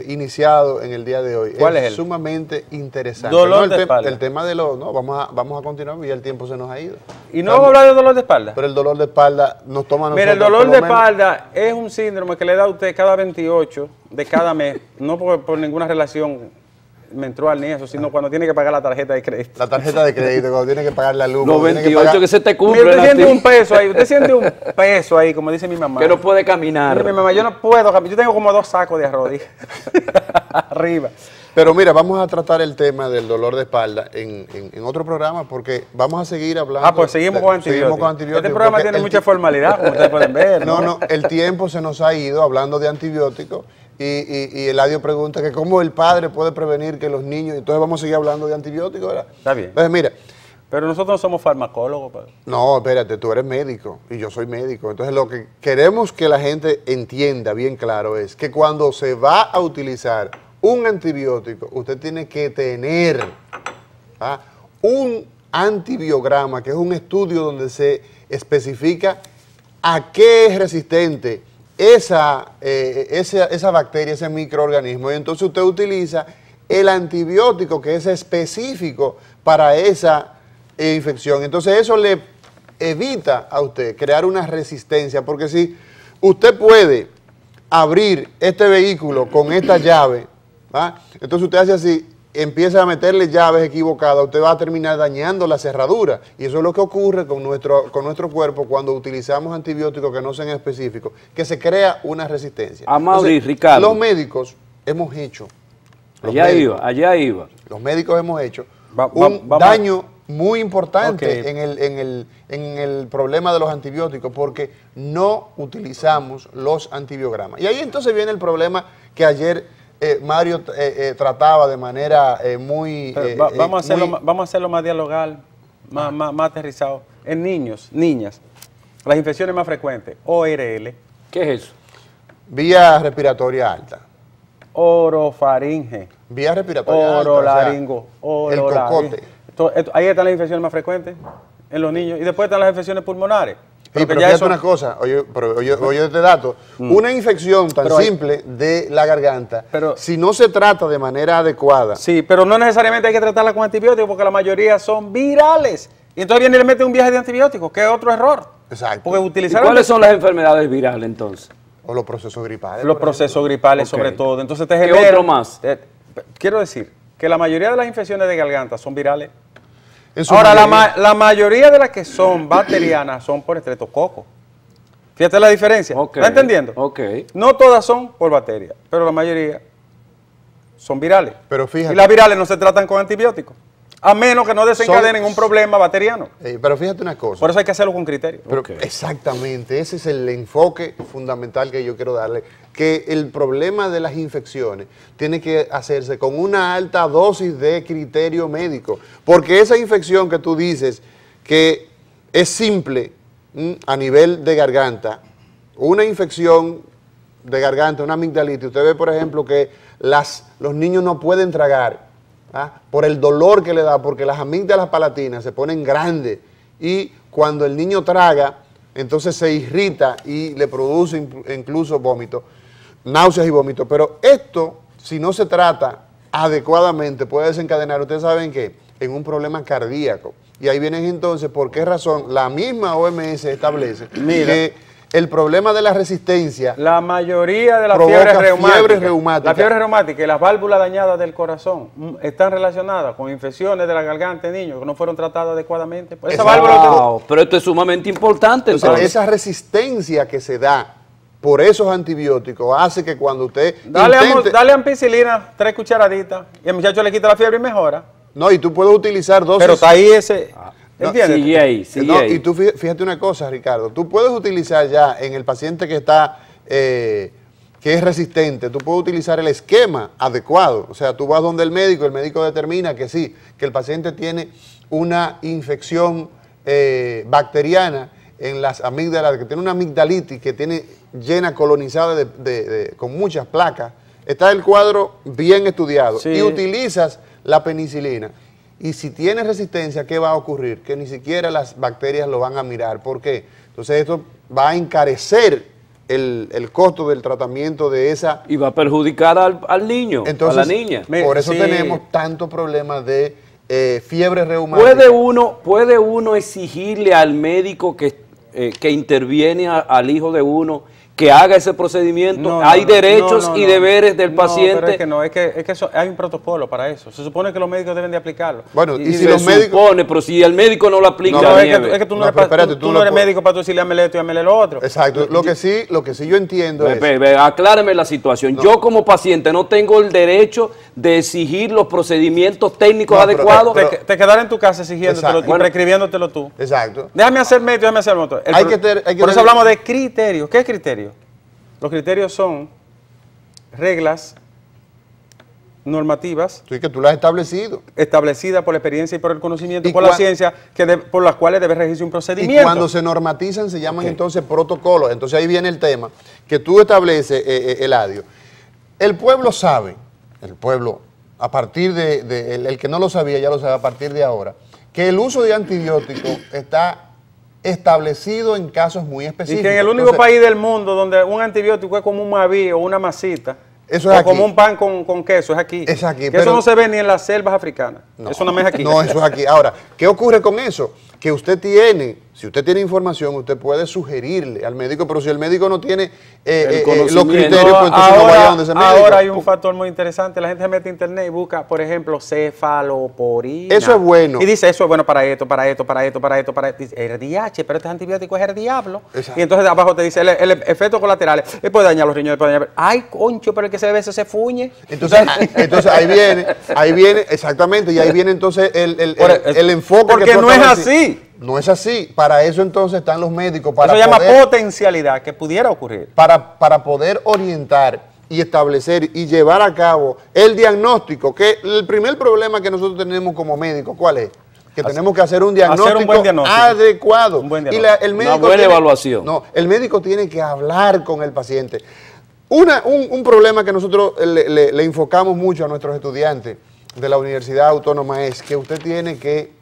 iniciado en el día de hoy es sumamente interesante. Dolor de espalda. El tema de vamos a continuar, porque ya el tiempo se nos ha ido. Y no vamos a hablar de dolor de espalda. Pero el dolor de espalda nos toma a nosotros. Mira, el dolor de espalda es un síndrome que le da a usted cada 28 de cada mes, no por ninguna relación mensual ni eso, sino cuando tiene que pagar la tarjeta de crédito. La tarjeta de crédito, cuando tiene que pagar la luz. Los 28 que se te cumplen. Usted siente un peso ahí, como dice mi mamá. Que no puede caminar. Mira, mi mamá, yo no puedo caminar, yo tengo como 2 sacos de arroz arriba. Pero mira, vamos a tratar el tema del dolor de espalda en otro programa, porque vamos a seguir hablando. Pues seguimos con antibióticos. Este programa tiene mucha formalidad, como ustedes pueden ver. No, el tiempo se nos ha ido hablando de antibióticos y Eladio pregunta que cómo el padre puede prevenir que los niños, entonces vamos a seguir hablando de antibióticos, ¿verdad? Está bien. Entonces, mira, Pero nosotros no somos farmacólogos, padre. no, espérate, tú eres médico y yo soy médico. Entonces lo que queremos que la gente entienda bien claro es que cuando se va a utilizar un antibiótico, usted tiene que tener un antibiograma, que es un estudio donde se especifica a qué es resistente esa bacteria, ese microorganismo. Y entonces usted utiliza el antibiótico que es específico para esa infección. Entonces eso le evita a usted crear una resistencia, porque si usted puede abrir este vehículo con esta llave, entonces usted hace así, empieza a meterle llaves equivocadas, usted va a terminar dañando la cerradura. Y eso es lo que ocurre con nuestro cuerpo cuando utilizamos antibióticos que no sean específicos, que se crea una resistencia. Amaury, Ricardo. Los médicos hemos hecho, Allá iba. los médicos hemos hecho un vamos. daño muy importante Ok. en el problema de los antibióticos, porque no utilizamos los antibiogramas. Y ahí entonces viene el problema que ayer Mario trataba de manera muy... Pero vamos a hacerlo más dialogal, más aterrizado. En niños, niñas, las infecciones más frecuentes, ORL, ¿Qué es eso? vía respiratoria alta. orofaringe, Vía respiratoria alta. orolaringo, el cocote. Ahí están las infecciones más frecuentes en los niños. Y después están las infecciones pulmonares. Sí, pero ya fíjate eso- una cosa, oye este dato, una infección tan Pero hay- simple de la garganta, Pero- si no se trata de manera adecuada, Sí, pero no necesariamente hay que tratarla con antibióticos porque la mayoría son virales. Y entonces viene y le mete un viaje de antibióticos, que es otro error. Exacto. Porque ¿Y utilizar cuáles son las enfermedades virales entonces? o los procesos gripales. los por procesos gripales Ok. sobre todo. Entonces te ¿Qué genera... otro más? Quiero decir que la mayoría de las infecciones de garganta son virales. ejemplo. En su Ahora, mayoría- la mayoría de las que son bacterianas son por estreptococo. Fíjate la diferencia. Ok, ¿Está entendiendo? ok. No todas son por bacterias, pero la mayoría son virales. Pero fíjate. Y las virales no se tratan con antibióticos, a menos que no desencadenen un problema bacteriano. Pero fíjate una cosa. Por eso hay que hacerlo con criterio. Pero Ok. exactamente, ese es el enfoque fundamental que yo quiero darle, que el problema de las infecciones tiene que hacerse con una alta dosis de criterio médico, porque esa infección que tú dices que es simple a nivel de garganta, una infección de garganta, una amigdalitis, usted ve por ejemplo que los niños no pueden tragar, por el dolor que le da, porque las amígdalas palatinas se ponen grandes y cuando el niño traga, entonces se irrita y le produce incluso vómito, náuseas y vómito. Pero esto, si no se trata adecuadamente, puede desencadenar, ustedes saben qué, en un problema cardíaco. Y ahí vienen entonces, ¿por qué razón? La misma OMS establece que el problema de la resistencia La mayoría de las provoca fiebres fiebre reumáticas, reumática. las fiebres reumáticas y las válvulas dañadas del corazón están relacionadas con infecciones de la garganta de niños que no fueron tratadas adecuadamente. Pues esa Exacto. válvula Wow, pero esto es sumamente importante O sea, entonces. esa resistencia que se da por esos antibióticos hace que cuando usted dale ampicilina, 3 cucharaditas, y el muchacho le quita la fiebre y mejora. No, y tú puedes utilizar dosis... Pero está ahí ese... No, ¿Entiendes? Sigue ahí, sigue No, ahí. y tú fíjate una cosa, Ricardo, tú puedes utilizar ya en el paciente que está, que es resistente, tú puedes utilizar el esquema adecuado. O sea, tú vas donde el médico determina que sí, que el paciente tiene una infección bacteriana en las amígdalas, que tiene una amigdalitis, que tiene llena, colonizada con muchas placas. Está el cuadro bien estudiado Sí. y utilizas la penicilina. Y si tiene resistencia, ¿qué va a ocurrir? Que ni siquiera las bacterias lo van a mirar. ¿Por qué? Entonces esto va a encarecer el costo del tratamiento de esa... Y va a perjudicar al niño, Entonces, a la niña. por eso Sí. tenemos tantos problemas de fiebre reumática. ¿Puede uno exigirle al médico que interviene al hijo de uno que haga ese procedimiento? No, Hay no, derechos no, y no. deberes del No, paciente. pero es que hay un protocolo para eso. Se supone que los médicos deben de aplicarlo. Bueno, y si Se los médicos... supone, pero si el médico no lo aplica, No, Nieves. es que tú no, No, eres, pero espérate, tú tú no no eres puedes- médico para tú decirle amele esto y amele lo otro. Exacto. Lo que sí yo entiendo es... Acláreme la situación. Yo como paciente no tengo el derecho de exigir los procedimientos técnicos No, pero- adecuados. Te quedar en tu casa exigiéndotelo Exacto. y prescribiéndotelo tú. Exacto. Déjame hacer método, déjame hacer otro. Hay que Por eso hablamos de criterios. ¿Qué es criterio? Los criterios son reglas normativas Sí, que tú lo has establecido. establecidas por la experiencia y por el conocimiento, Y por la ciencia, por las cuales debe regirse un Y procedimiento. cuando se normatizan se llaman Ok. entonces protocolos. Entonces ahí viene el tema que tú estableces, Eladio. El pueblo sabe, el pueblo, a partir el que no lo sabía ya lo sabe a partir de ahora, que el uso de antibióticos está establecido en casos muy Y específicos. que en el único Entonces, país del mundo donde un antibiótico es como un maví o una masita, Eso es o aquí. como un pan con queso, es aquí. Es aquí, Que pero- eso no se ve ni en las selvas africanas. No, Eso no me es aquí. No, eso es aquí. Ahora, ¿qué ocurre con eso? Que usted tiene, si usted tiene información, usted puede sugerirle al médico, pero si el médico no tiene los conocimiento. criterios, pues entonces no vaya donde ese médico. Ahora hay un factor muy interesante. La gente se mete a internet y busca, por ejemplo, cefaloporina. Eso es bueno. Y dice, eso es bueno para esto, para esto, para esto, para esto, para esto. Dice, RDH, pero este antibiótico es el diablo. Exacto. Y entonces abajo te dice, el efecto colateral, puede dañar los riñones, puede dañar. Ay, concho, pero el que se ve se fuñe. Entonces ahí viene, exactamente, y ahí viene entonces el enfoque. Porque que tú no es acabas de decir. así. No es así. Para eso entonces están los médicos, Eso se llama poder, potencialidad, que pudiera ocurrir. para poder orientar y establecer y llevar a cabo el diagnóstico, que el primer problema que nosotros tenemos como médicos, ¿cuál es? Que tenemos que hacer un diagnóstico, buen diagnóstico. adecuado. Un buen Y diagnóstico. el médico Una buena evaluación. No, el médico tiene que hablar con el paciente. Un problema que nosotros le enfocamos mucho a nuestros estudiantes de la Universidad Autónoma es que usted tiene que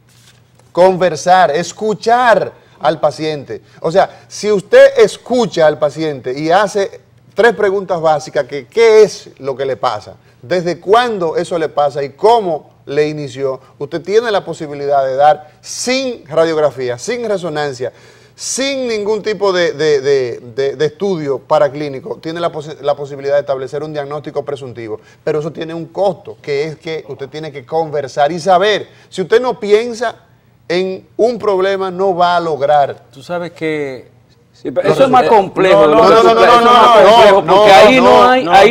conversar, escuchar al paciente. O sea, si usted escucha al paciente y hace 3 preguntas básicas, que qué es lo que le pasa, desde cuándo eso le pasa y cómo le inició, usted tiene la posibilidad de dar sin radiografía, sin resonancia, sin ningún tipo de estudio paraclínico, tiene la posibilidad de establecer un diagnóstico presuntivo. Pero eso tiene un costo, que es que usted tiene que conversar y saber. Si usted no piensa en un problema, no va a lograr. Tú sabes que Sí, pero eso es más complejo. no, Porque ahí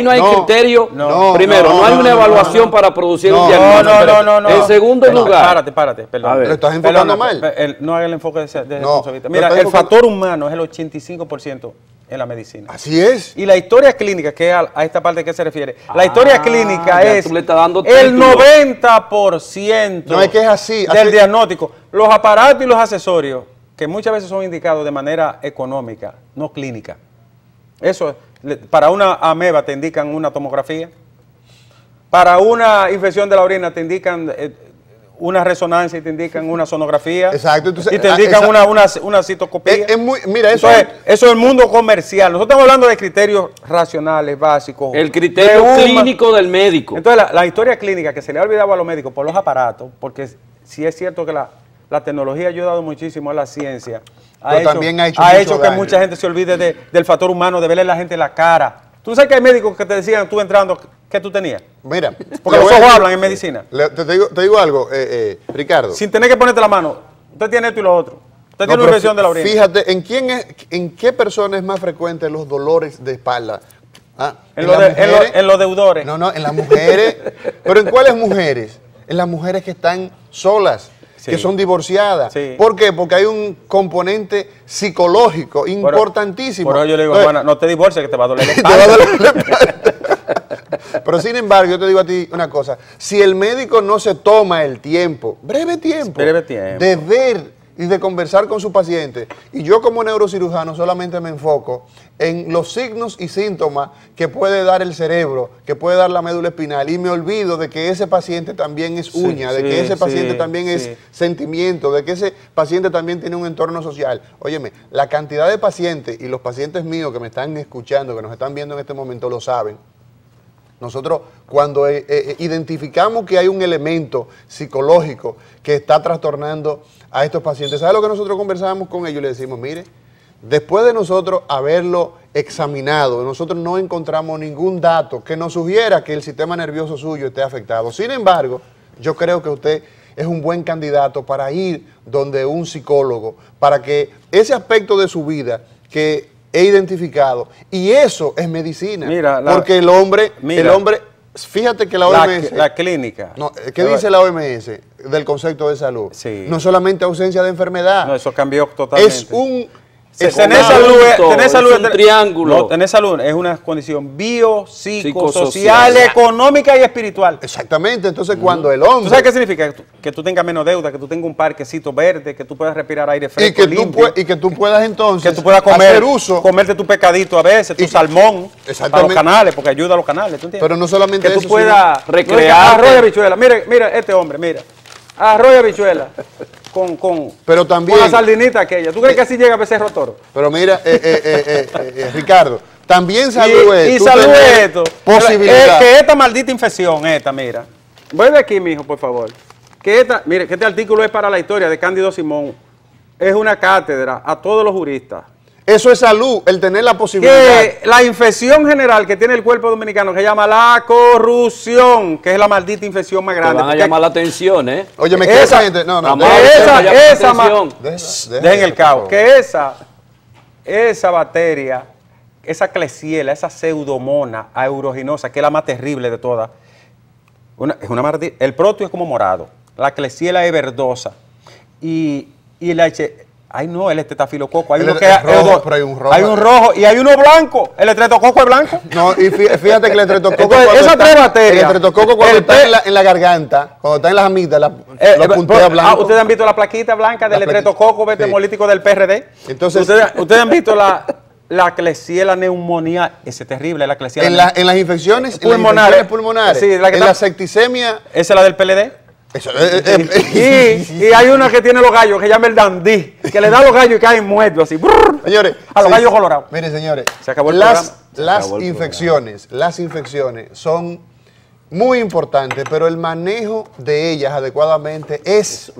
no hay criterio. Primero, no hay una evaluación para producir un diagnóstico. no. En segundo lugar, Párate, perdón. A ver. Lo estás enfocando mal. No haga el enfoque de No, responsabilidad. lo Mira, estás el enfocando- factor humano es el 85% en la medicina. Así es. Y la historia clínica, que es a esta parte que se refiere, la historia clínica ya es tú le estás dando el título. 90% No, es que es así, del así- diagnóstico. Los aparatos y los accesorios, que muchas veces son indicados de manera económica, no clínica. Eso, para una ameba te indican una tomografía, para una infección de la orina te indican una resonancia y te indican una sonografía. Exacto, entonces, y te indican esa- una citoscopía. Mira, eso Entonces, eso es el mundo comercial. Nosotros estamos hablando de criterios racionales, básicos. el criterio de clínico del médico. Entonces, la historia clínica que se le ha olvidado a los médicos por los aparatos, porque sí es cierto que la tecnología ha ayudado muchísimo a la ciencia. Pero también ha hecho mucho que daño. mucha gente se olvide del factor humano, de verle a la gente la cara. Tú sabes que hay médicos que te decían, tú entrando, ¿qué tú tenías? Mira, Porque los ojos hablan en medicina. Te digo algo, Ricardo. Sin tener que ponerte la mano. Usted tiene esto y lo otro. Usted No, tiene una pero infección de la orina. Fíjate, ¿en qué persona es más frecuente los dolores de espalda? Ah, En las mujeres. en los deudores. No, en las mujeres. ¿Pero en cuáles mujeres? En las mujeres que están solas, Sí. que son divorciadas. Sí. ¿Por qué? Porque hay un componente psicológico importantísimo. Por eso yo le digo, Entonces, Juana, no te divorcies que te va a doler la te va a espalda. doler la espalda. Pero sin embargo, yo te digo a ti una cosa. Si el médico no se toma el tiempo, breve tiempo, de ver y de conversar con su paciente, y yo como neurocirujano solamente me enfoco en los signos y síntomas que puede dar el cerebro, que puede dar la médula espinal, y me olvido de que ese paciente también es uña, de que ese paciente también es sentimiento, de que ese paciente también tiene un entorno social. Óyeme, la cantidad de pacientes, y los pacientes míos que me están escuchando, que nos están viendo en este momento, lo saben. Nosotros cuando identificamos que hay un elemento psicológico que está trastornando a estos pacientes, ¿sabes lo que nosotros conversábamos con ellos? Le decimos, mire, después de nosotros haberlo examinado, nosotros no encontramos ningún dato que nos sugiera que el sistema nervioso suyo esté afectado. Sin embargo, yo creo que usted es un buen candidato para ir donde un psicólogo, para que ese aspecto de su vida que he identificado, y eso es medicina. Mira, porque el hombre, fíjate que la OMS... La clínica. No, ¿qué dice la OMS del concepto de salud? Sí. No solamente ausencia de enfermedad. No, eso cambió totalmente. Tener salud, es un triángulo. No, tener salud es una condición psicosocial, Psicosocial, económica y espiritual. Exactamente, entonces cuando el hombre... ¿Tú sabes qué significa? Que tú tengas menos deuda, que tú tengas un parquecito verde, que tú puedas respirar aire fresco, limpio. Y que tú puedas entonces Que tú puedas comer, hacer uso... comerte tu pescadito a veces, tu salmón, para los canales, porque ayuda a los canales, ¿tú entiendes? Pero no solamente que tú eso, puedas recrearte. Arroz y habichuela. Mira, este hombre, mira. Arroz y habichuela. Pero también... Con la sardinita aquella. ¿Tú crees que así llega a Becerro Toro? Pero mira, Ricardo, también salud y tú salud tener esto. posibilidad. Que esta maldita infección, mira. Vuelve aquí, mijo, por favor. Mire, que este artículo es para la historia de Cándido Simón. Es una cátedra a todos los juristas. Eso es salud, el tener la posibilidad. Que la infección general que tiene el cuerpo dominicano, que se llama la corrupción, que es la maldita infección más grande. Te van a llamar la atención, ¿eh? Oye, me queda esa gente... No, dejen el caos. Que esa bacteria, esa Klebsiella, esa pseudomona aeruginosa, que es la más terrible de todas, el protio es como morado, la Klebsiella es verdosa y ay no, el estafilococo, hay uno que rojo, pero hay un rojo. Hay un rojo y hay uno blanco. ¿El estreptococo es blanco? No, y fíjate que el estreptococo... Entonces, esas tres bacterias... El estreptococo cuando está en la garganta, cuando está en las amígdalas, lo puntea blanco. ¿Ustedes han visto la plaquita blanca del estreptococo hemolítico del PRD? Entonces... ¿Ustedes han visto la Klebsiella neumonía? Ese es terrible, la Klebsiella. En las infecciones pulmonares. Sí, en la septicemia... ¿Esa es la del PLD? Eso, y hay una que tiene los gallos, que se llama el dandí, que le da los gallos y caen muertos así. Señores, a los gallos colorados. Miren, señores, se acabó el las infecciones son muy importantes, pero el manejo de ellas adecuadamente es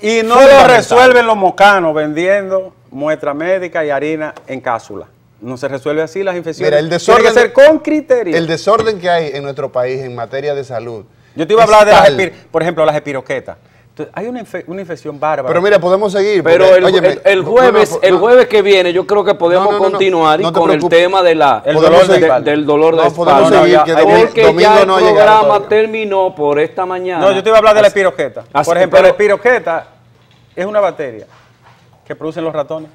y no lo resuelven los mocanos vendiendo muestra médica y harina en cápsula. No se resuelve así las infecciones. Mira, el desorden, tiene que ser con criterio. El desorden que hay en nuestro país en materia de salud. Yo te iba a hablar de por ejemplo, las epiroquetas. Entonces, hay una infección bárbara. Pero mira, podemos seguir. Pero el jueves que viene yo creo que podemos continuar con el tema de del dolor de espalda. Porque ya el programa terminó por esta mañana. No, yo te iba a hablar de la espiroqueta. Por ejemplo, la espiroqueta es una bacteria que producen los ratones.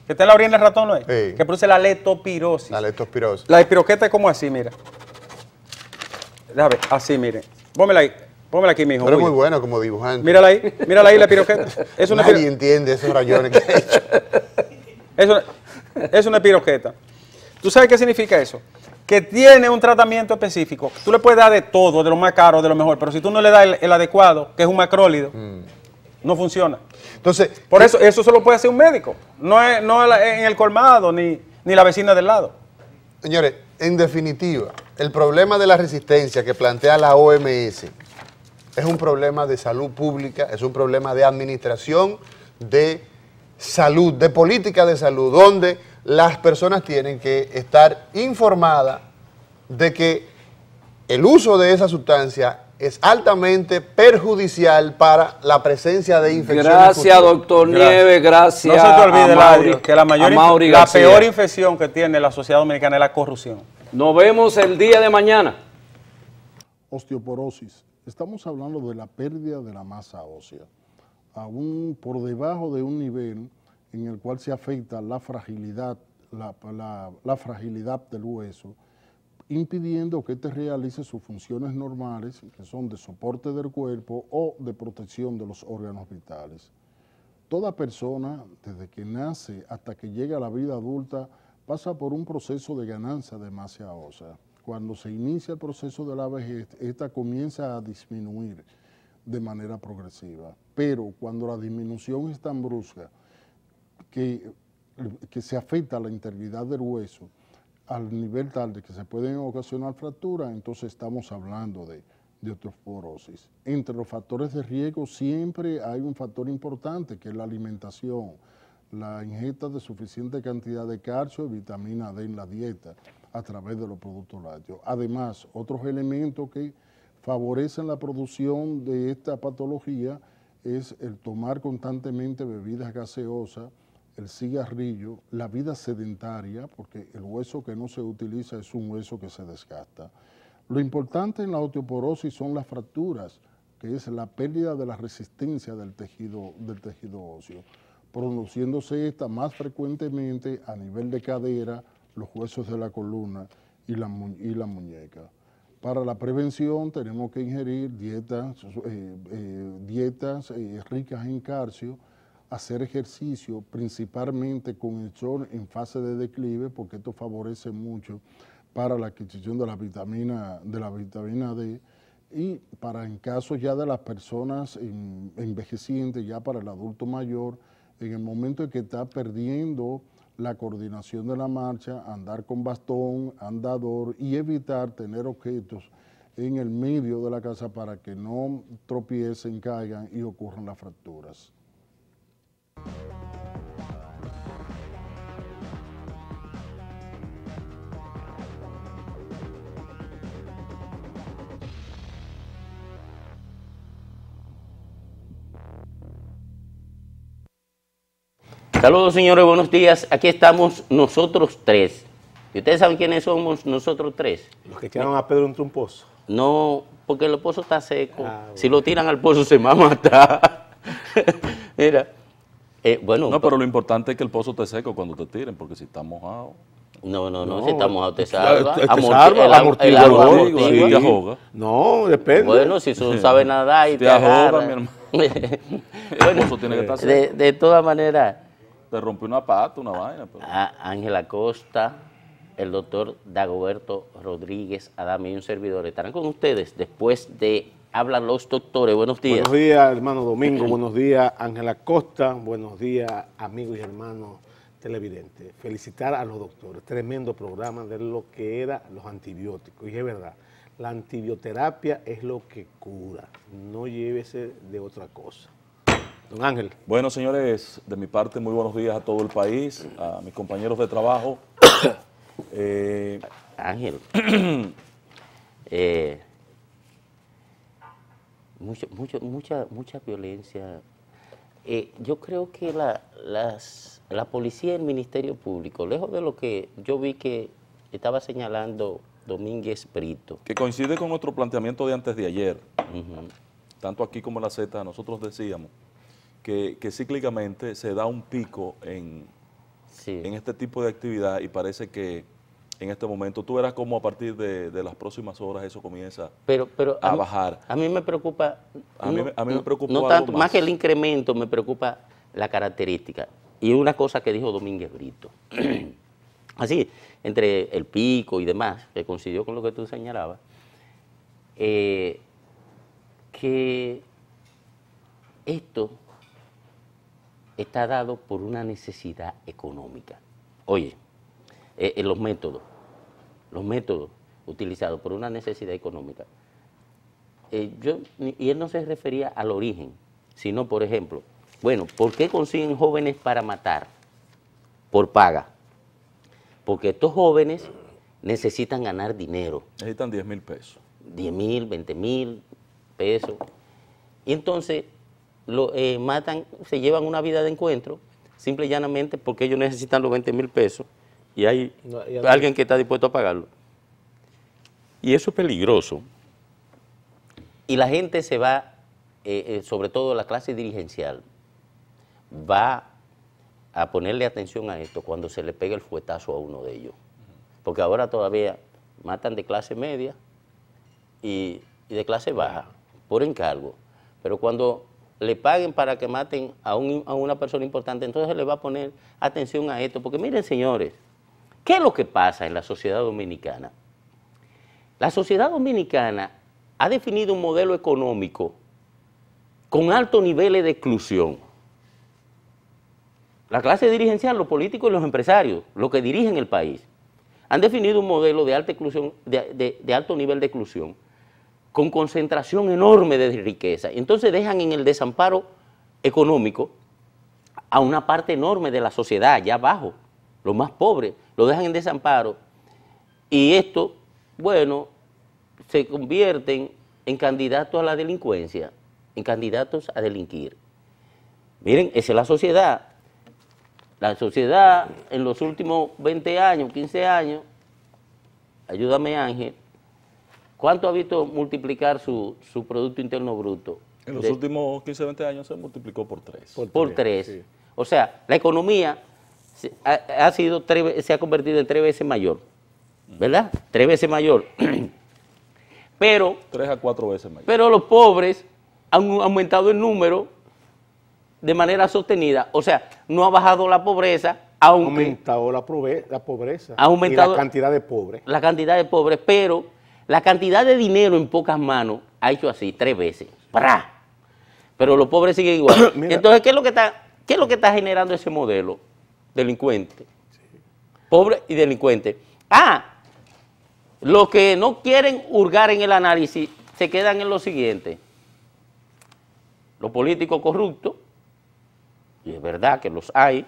¿Que está en la orina el ratón, no es? Sí. Que produce la leptospirosis. La leptospirosis. La espiroqueta es como así, mira. Déjame ver, así, mire. Pónmela aquí, mijo. Pero es muy bueno como dibujante. Mírala ahí la espiroqueta. Nadie entiende esos rayones que ha hecho. Es una espiroqueta. ¿Tú sabes qué significa eso? Que tiene un tratamiento específico. Tú le puedes dar de todo, de lo más caro, de lo mejor, pero si tú no le das el adecuado, que es un macrólido, no funciona. Entonces, por eso solo puede hacer un médico. No en el colmado, ni la vecina del lado. Señores, en definitiva, el problema de la resistencia que plantea la OMS es un problema de salud pública, es un problema de administración de salud, de política de salud, donde las personas tienen que estar informadas de que el uso de esa sustancia es altamente perjudicial para la presencia de infecciones. Gracias, doctor Nieves, gracias. No se te olvide, que la peor infección que tiene la sociedad dominicana es la corrupción. Nos vemos el día de mañana. Osteoporosis. Estamos hablando de la pérdida de la masa ósea, aún por debajo de un nivel en el cual se afecta la fragilidad, la fragilidad del hueso, impidiendo que éste realice sus funciones normales, que son de soporte del cuerpo o de protección de los órganos vitales. Toda persona, desde que nace hasta que llega a la vida adulta, pasa por un proceso de ganancia de masa ósea. Cuando se inicia el proceso de la vejez, esta comienza a disminuir de manera progresiva. Pero cuando la disminución es tan brusca que se afecta a la integridad del hueso, al nivel tal de que se pueden ocasionar fracturas, entonces estamos hablando de osteoporosis. Entre los factores de riesgo siempre hay un factor importante, que es la alimentación, la ingesta de suficiente cantidad de calcio y vitamina D en la dieta a través de los productos lácteos. Además, otros elementos que favorecen la producción de esta patología es el tomar constantemente bebidas gaseosas, el cigarrillo, la vida sedentaria, porque el hueso que no se utiliza es un hueso que se desgasta. Lo importante en la osteoporosis son las fracturas, que es la pérdida de la resistencia del tejido óseo. produciéndose esta más frecuentemente a nivel de cadera, los huesos de la columna y la muñeca. Para la prevención tenemos que ingerir dietas ricas en calcio, hacer ejercicio principalmente con el sol en fase de declive, porque esto favorece mucho para la adquisición de la vitamina D, y para en caso ya de las personas envejecientes, ya para el adulto mayor, en el momento en que está perdiendo la coordinación de la marcha, andar con bastón, andador y evitar tener objetos en el medio de la casa para que no tropiecen, caigan y ocurran las fracturas. Saludos, señores, buenos días. Aquí estamos nosotros tres. ¿Y ustedes saben quiénes somos nosotros tres? Los que echaron a Pedro entre un pozo. No, porque el pozo está seco. Bueno. Si lo tiran al pozo se va a matar. Mira, bueno. No, pero lo importante es que el pozo esté seco cuando te tiren, porque si está mojado. No, si está mojado te salva. Te salva, el amortigua. Te ahoga. No, depende. Bueno, si tú sabes nadar y te ahoga, mi hermano. Bueno, el pozo tiene que estar seco. De todas maneras. Te rompió una pata, una vaina. Pero... Ángela Costa, el doctor Dagoberto Rodríguez Adame y un servidor estarán con ustedes después de Hablan los Doctores. Buenos días. Buenos días, hermano Domingo. Buenos días, Ángela Costa. Buenos días, amigos y hermanos televidentes. Felicitar a los doctores. Tremendo programa de lo que eran los antibióticos. Y es verdad, la antibioterapia es lo que cura. No llévese de otra cosa. Don Ángel. Bueno, señores, de mi parte, muy buenos días a todo el país, a mis compañeros de trabajo. Ángel, mucha violencia. Yo creo que la policía y el Ministerio Público, lejos de lo que yo vi que estaba señalando Domínguez Brito. Que coincide con nuestro planteamiento de antes de ayer, tanto aquí como en la Z, nosotros decíamos que cíclicamente se da un pico en este tipo de actividad y parece que en este momento, tú verás cómo a partir de las próximas horas eso comienza a bajar. A mí me preocupa, a mí me preocupa no tanto, más que el incremento, me preocupa la característica. Y una cosa que dijo Domínguez Brito, así, entre el pico y demás, que coincidió con lo que tú señalabas, que esto está dado por una necesidad económica. Oye, los métodos utilizados por una necesidad económica. Y él no se refería al origen, sino, por ejemplo, bueno, ¿por qué consiguen jóvenes para matar? Por paga. Porque estos jóvenes necesitan ganar dinero. Necesitan 10,000 pesos. 10,000, 20,000 pesos. Y entonces matan, se llevan una vida de encuentro, simple y llanamente porque ellos necesitan los 20,000 pesos y hay alguien que está dispuesto a pagarlo. Y eso es peligroso. Y la gente se va, sobre todo la clase dirigencial, va a ponerle atención a esto cuando se le pega el fuetazo a uno de ellos. Porque ahora todavía matan de clase media y de clase baja, por encargo. Pero cuando le paguen para que maten a una persona importante, entonces le va a poner atención a esto. Porque miren, señores, ¿qué es lo que pasa en la sociedad dominicana? La sociedad dominicana ha definido un modelo económico con altos niveles de exclusión. La clase dirigencial, los políticos y los empresarios, los que dirigen el país, han definido un modelo de alta exclusión, de alto nivel de exclusión, con concentración enorme de riqueza. Entonces dejan en el desamparo económico a una parte enorme de la sociedad, allá abajo, los más pobres, lo dejan en desamparo. Y esto, bueno, se convierten en candidatos a la delincuencia, en candidatos a delinquir. Miren, esa es la sociedad. La sociedad en los últimos 20 años, 15 años, ayúdame Ángel, ¿cuánto ha visto multiplicar su Producto Interno Bruto? En los últimos 15, 20 años se multiplicó por 3. Por 3. Sí. O sea, la economía se ha convertido en 3 veces mayor, ¿verdad? 3 veces mayor. Pero 3 a 4 veces mayor. Pero los pobres han aumentado el número de manera sostenida. O sea, no ha bajado la pobreza, Ha aunque aumentado la pobreza ha aumentado y la cantidad de pobres. la cantidad de pobres, pero la cantidad de dinero en pocas manos ha hecho así 3 veces. ¡Pra! Pero los pobres siguen igual. Entonces, ¿qué es lo que está generando ese modelo? Delincuente. Pobre y delincuente. Los que no quieren hurgar en el análisis se quedan en lo siguiente. Los políticos corruptos, y es verdad que los hay,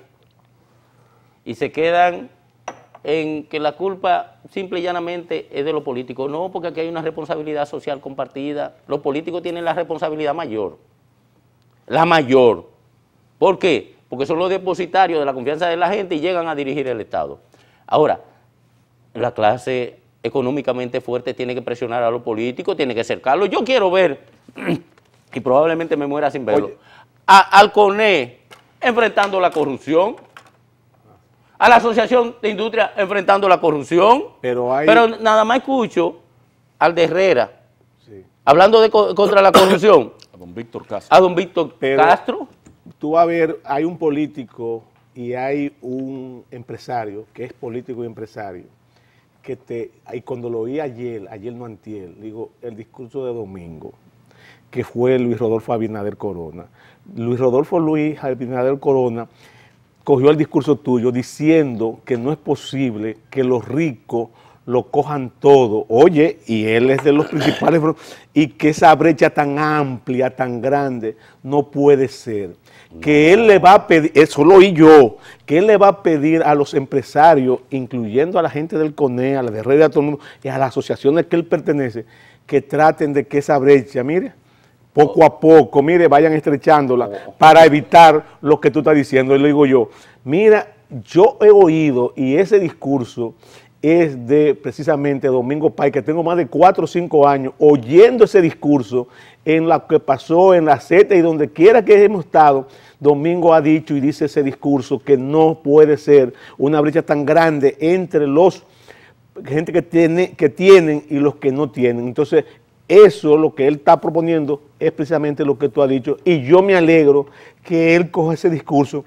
y se quedan en que la culpa simple y llanamente es de los políticos. No, porque aquí hay una responsabilidad social compartida. Los políticos tienen la responsabilidad mayor. La mayor. ¿Por qué? Porque son los depositarios de la confianza de la gente y llegan a dirigir el Estado. Ahora, la clase económicamente fuerte tiene que presionar a los políticos, tiene que cercarlos. Yo quiero ver, y probablemente me muera sin verlo, al CONE enfrentando la corrupción, a la Asociación de Industria enfrentando la corrupción, pero nada más escucho al de Herrera, hablando contra la corrupción, a don Víctor Castro. A don Víctor Castro. Tú vas a ver, hay un político y hay un empresario, que es político y empresario, y cuando lo oí ayer no antier, digo, el discurso de domingo, que fue Luis Rodolfo Abinader Corona. Luis Abinader Corona cogió el discurso tuyo diciendo que no es posible que los ricos lo cojan todo. Oye, y él es de los principales, y que esa brecha tan amplia, tan grande, no puede ser. Que él le va a pedir, eso lo oí yo, que él le va a pedir a los empresarios, incluyendo a la gente del CONE, a la de Herrera, a todo el mundo, y a las asociaciones que él pertenece, que traten de que esa brecha, mire, poco a poco, mire, vayan estrechándola para evitar lo que tú estás diciendo. Y le digo yo, mira, yo he oído, y ese discurso es de precisamente Domingo Páez, que tengo más de 4 o 5 años oyendo ese discurso en lo que pasó en la Z y donde quiera que hemos estado. Domingo ha dicho y dice ese discurso que no puede ser una brecha tan grande entre los gente que tienen y los que no tienen. Entonces, eso, lo que él está proponiendo, es precisamente lo que tú has dicho, y yo me alegro que él coja ese discurso,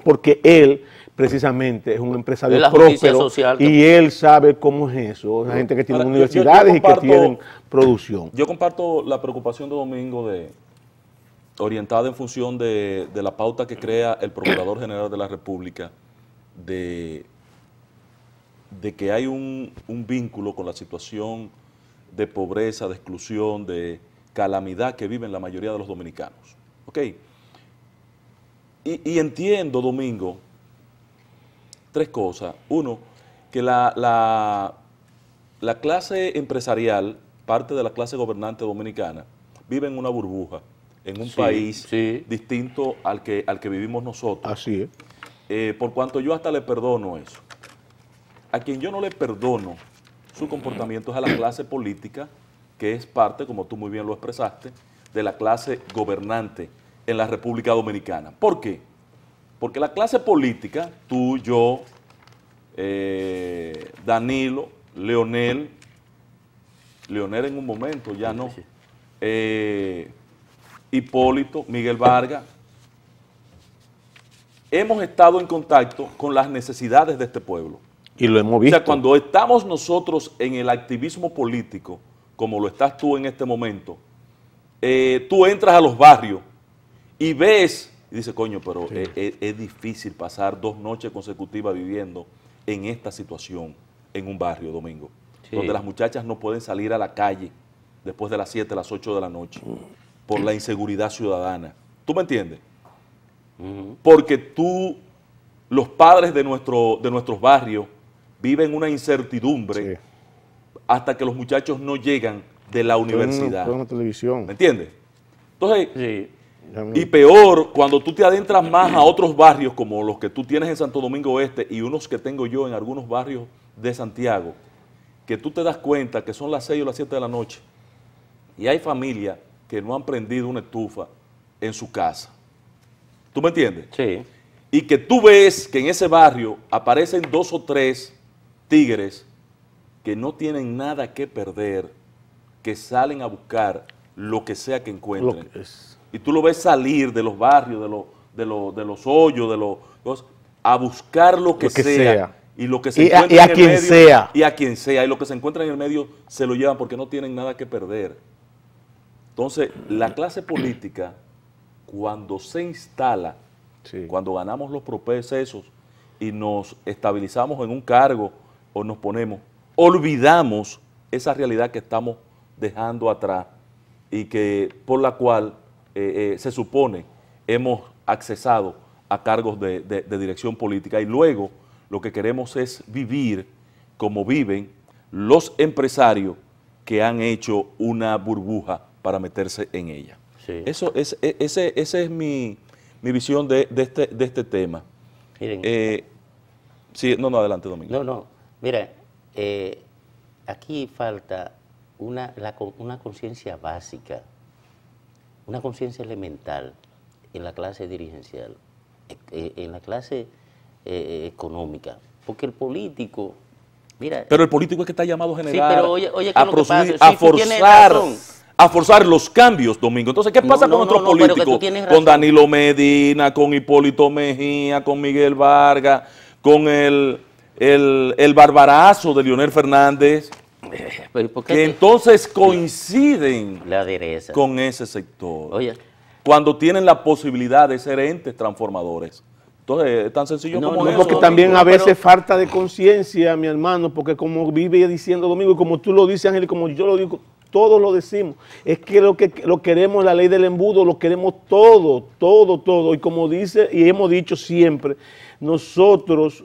porque él precisamente es un empresario próspero social, y él sabe cómo es eso, la gente que tiene universidades y que tienen producción. Yo comparto la preocupación de Domingo orientada en función de la pauta que crea el Procurador General de la República de que hay un vínculo con la situación de pobreza, de exclusión, de calamidad que viven la mayoría de los dominicanos. ¿Ok? Y entiendo, Domingo, 3 cosas. Uno, que la clase empresarial, parte de la clase gobernante dominicana, vive en una burbuja, en un país distinto al que vivimos nosotros. Así es. Por cuanto yo hasta le perdono eso. A quien yo no le perdono su comportamiento es a la clase política, que es parte, como tú muy bien lo expresaste, de la clase gobernante en la República Dominicana. ¿Por qué? Porque la clase política, tú, yo, Danilo, Leonel en un momento, ya no, Hipólito, Miguel Vargas, hemos estado en contacto con las necesidades de este pueblo. Y lo hemos visto. O sea, cuando estamos nosotros en el activismo político, como lo estás tú en este momento, tú entras a los barrios y ves, y dices, coño, pero es difícil pasar 2 noches consecutivas viviendo en esta situación en un barrio, Domingo, donde las muchachas no pueden salir a la calle después de las 7, las 8 de la noche, por la inseguridad ciudadana. ¿Tú me entiendes? Porque los padres de nuestros barrios viven una incertidumbre hasta que los muchachos no llegan de la universidad. Una televisión. ¿Me entiendes? Entonces, y peor, cuando tú te adentras más a otros barrios como los que tú tienes en Santo Domingo Este y unos que tengo yo en algunos barrios de Santiago, que tú te das cuenta que son las 6 o las 7 de la noche y hay familias que no han prendido una estufa en su casa. ¿Tú me entiendes? Sí. Y que tú ves que en ese barrio aparecen 2 o 3 tigres que no tienen nada que perder, que salen a buscar lo que sea que encuentren. Y tú lo ves salir de los barrios, de los hoyos, a buscar lo que sea. Y lo que se encuentra y a en el quien medio, sea. Y a quien sea. Y lo que se encuentra en el medio se lo llevan porque no tienen nada que perder. Entonces, la clase política, cuando se instala, cuando ganamos los procesos y nos estabilizamos en un cargo o nos ponemos, olvidamos esa realidad que estamos dejando atrás y que por la cual se supone hemos accesado a cargos de dirección política, y luego lo que queremos es vivir como viven los empresarios que han hecho una burbuja para meterse en ella. Sí. Esa es mi visión de este tema. Miren. Sí, no, adelante, Domingo. No, mira, aquí falta una conciencia básica, una conciencia elemental en la clase dirigencial, en la clase económica, porque el político, mira... Pero el político es que está llamado a generar, sí, pero oye, a forzar los cambios, Domingo. Entonces, ¿qué pasa con nuestros políticos? Con Danilo Medina, con Hipólito Mejía, con Miguel Vargas, con el barbarazo de Leonel Fernández, que entonces coinciden con ese sector. Oye, cuando tienen la posibilidad de ser entes transformadores. Entonces, es tan sencillo como eso. Porque también a veces falta de conciencia, mi hermano, porque como vive diciendo Domingo, y como tú lo dices, Ángel, y como yo lo digo, todos lo decimos, es que lo queremos, la ley del embudo, lo queremos todo, y como dice, y hemos dicho siempre, nosotros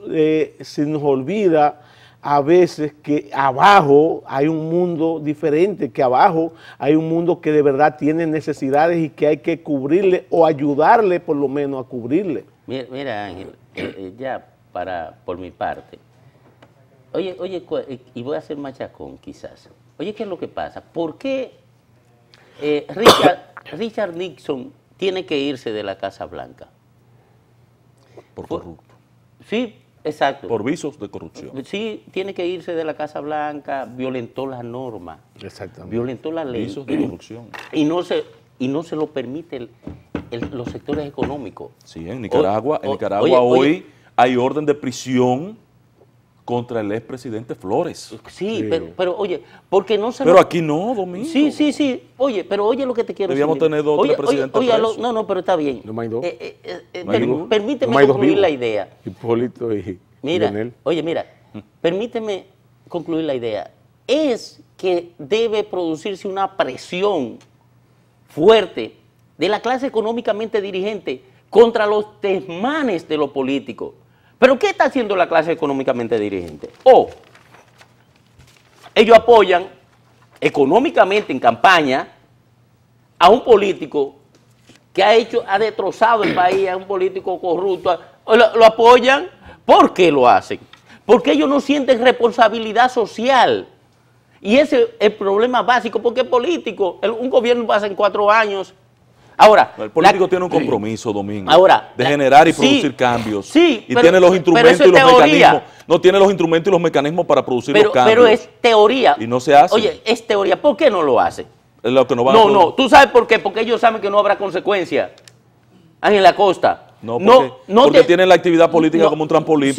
se nos olvida a veces que abajo hay un mundo diferente, que abajo hay un mundo que de verdad tiene necesidades y que hay que cubrirle o ayudarle por lo menos a cubrirle. Mira Ángel, ya por mi parte, oye, y voy a hacer machacón quizás. Oye, ¿qué es lo que pasa? ¿Por qué Richard Nixon tiene que irse de la Casa Blanca? Por corrupto. Sí, exacto. Por visos de corrupción. Sí, tiene que irse de la Casa Blanca, violentó la norma. Exactamente. Violentó la ley. Visos de corrupción. Y no se lo permite los sectores económicos. Sí, en Nicaragua, hoy hay orden de prisión contra el expresidente Flores. Sí. Pero oye, porque no se... Pero aquí no, Domingo. Sí. Oye, pero oye lo que te quiero decir. Debíamos tener 2 o 3 presidentes presos. No, pero está bien. No hay 2. Permíteme concluir la idea. Hipólito y Mira, Leonel. Mira, permíteme concluir la idea. Es que debe producirse una presión fuerte de la clase económicamente dirigente contra los desmanes de los políticos. ¿Pero qué está haciendo la clase económicamente dirigente? Ellos apoyan económicamente en campaña a un político que ha destrozado el país, a un político corrupto. Lo apoyan. ¿Por qué lo hacen? Porque ellos no sienten responsabilidad social. Y ese es el problema básico, porque el político, un gobierno pasa en 4 años. Ahora, el político tiene un compromiso, Domingo, de generar y producir cambios. Sí, y tiene los instrumentos y los mecanismos. No tiene los instrumentos y los mecanismos para producir los cambios. Pero es teoría. Y no se hace. Oye, es teoría. ¿Por qué no lo hace? Es lo que no van no. ¿Tú sabes por qué? Porque ellos saben que no habrá consecuencias. En la costa. Porque tienen la actividad política como un trampolín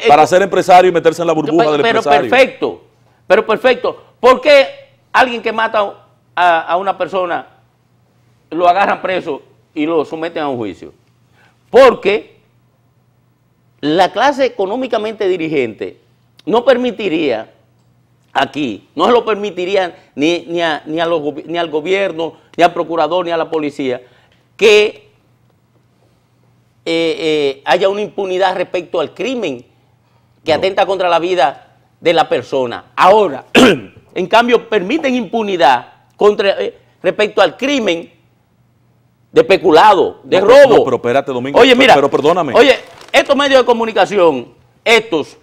para ser empresario y meterse en la burbuja del empresario. Pero perfecto. ¿Por qué alguien que mata a una persona lo agarran preso y lo someten a un juicio? Porque la clase económicamente dirigente no permitiría aquí, no se lo permitiría ni al gobierno, ni al procurador, ni a la policía, que haya una impunidad respecto al crimen que atenta contra la vida de la persona. Ahora, en cambio, permiten impunidad respecto al crimen de peculado, de robo. No, pero espérate, Domingo. Oye, mira, pero perdóname. Oye, estos medios de comunicación, estos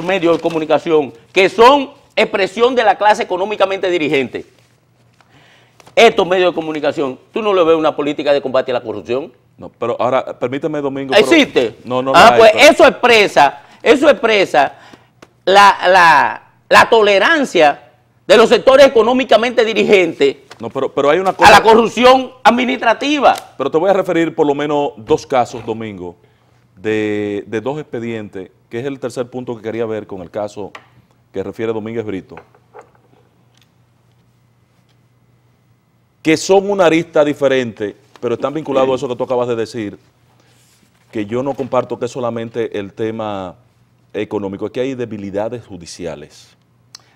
medios de comunicación que son expresión de la clase económicamente dirigente, estos medios de comunicación, ¿tú no le ves una política de combate a la corrupción? No, pero ahora, permíteme, Domingo. ¿Existe? No, no. Pues eso expresa la tolerancia de los sectores económicamente dirigentes no, pero hay una cosa, a la corrupción administrativa. Pero te voy a referir por lo menos 2 casos, Domingo, de 2 expedientes, que es el tercer punto que quería ver con el caso que refiere Domínguez Brito, que son una arista diferente, pero están vinculados a eso que tú acabas de decir, que yo no comparto que es solamente el tema económico, aquí hay debilidades judiciales.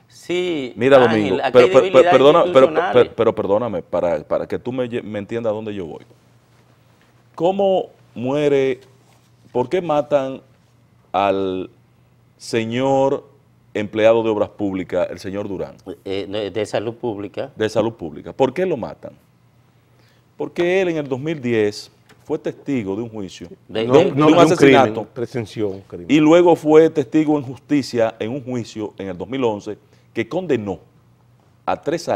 Sí, mira, Ángel, Domingo, aquí hay debilidades pero perdóname, para que tú me entiendas a dónde yo voy. ¿Cómo muere, por qué matan al señor empleado de Obras Públicas, el señor Durán? De Salud Pública. De Salud Pública. ¿Por qué lo matan? Porque él en el 2010 fue testigo de un juicio, de un asesinato, presenció un crimen. Y luego fue testigo en justicia en un juicio en el 2011 que condenó a 30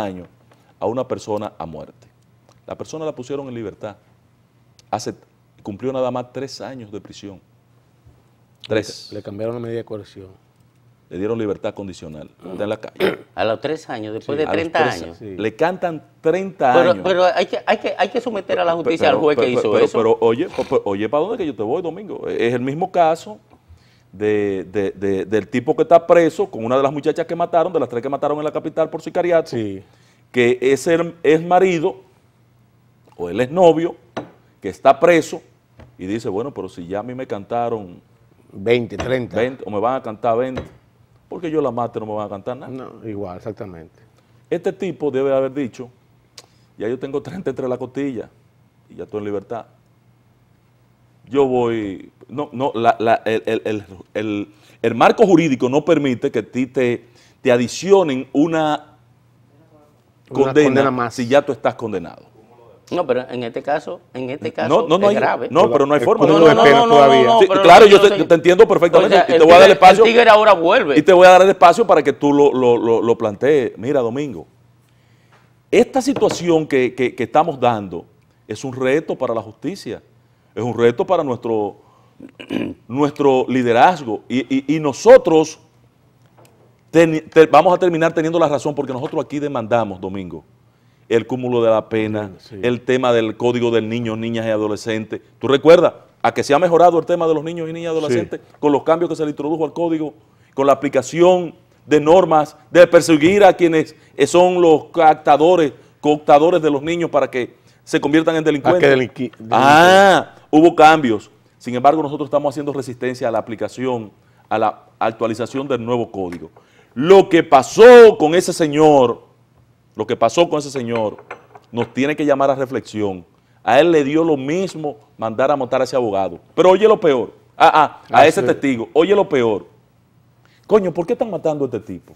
años a una persona a muerte. La persona la pusieron en libertad. Cumplió nada más 3 años de prisión. 3. Le cambiaron la medida de coerción. Le dieron libertad condicional. Está en la calle. A los 3 años, después de 30 años. Sí. Le cantan 30 años. Pero hay que someter a la justicia al juez que hizo eso. Pero oye, ¿para dónde que yo te voy, Domingo? Es el mismo caso del tipo que está preso con una de las muchachas que mataron, de las 3 que mataron en la capital por sicariato, sí, que es marido o él es novio, que está preso y dice, bueno, pero si ya a mí me cantaron 20, 30. O me van a cantar 20, porque yo la mate no me van a cantar nada. No, igual, exactamente. Este tipo debe haber dicho, ya yo tengo 30 entre la costilla y ya estoy en libertad. Yo voy, el marco jurídico no permite que a ti te adicionen una condena más si ya tú estás condenado. No, pero en este caso es grave. No, pero no hay forma. No, claro, yo te entiendo perfectamente. O sea, y te voy a dar el espacio. El tigre ahora vuelve. Y te voy a dar el espacio para que tú lo plantees. Mira, Domingo, esta situación que estamos dando es un reto para la justicia, es un reto para nuestro liderazgo. Y nosotros vamos a terminar teniendo la razón porque nosotros aquí demandamos, Domingo, el cúmulo de la pena, sí, el tema del código del niño, niñas y adolescentes. ¿Tú recuerdas a que se ha mejorado el tema de los niños y niñas y adolescentes, sí, con los cambios que se le introdujo al código, con la aplicación de normas, de perseguir a quienes son los cooptadores de los niños para que se conviertan en delincuentes? Hubo cambios. Sin embargo, nosotros estamos haciendo resistencia a la aplicación, a la actualización del nuevo código. Lo que pasó con ese señor nos tiene que llamar a reflexión. A él le dio lo mismo mandar a matar a ese abogado. Pero oye lo peor, a ese testigo, oye lo peor. Coño, ¿por qué están matando a este tipo?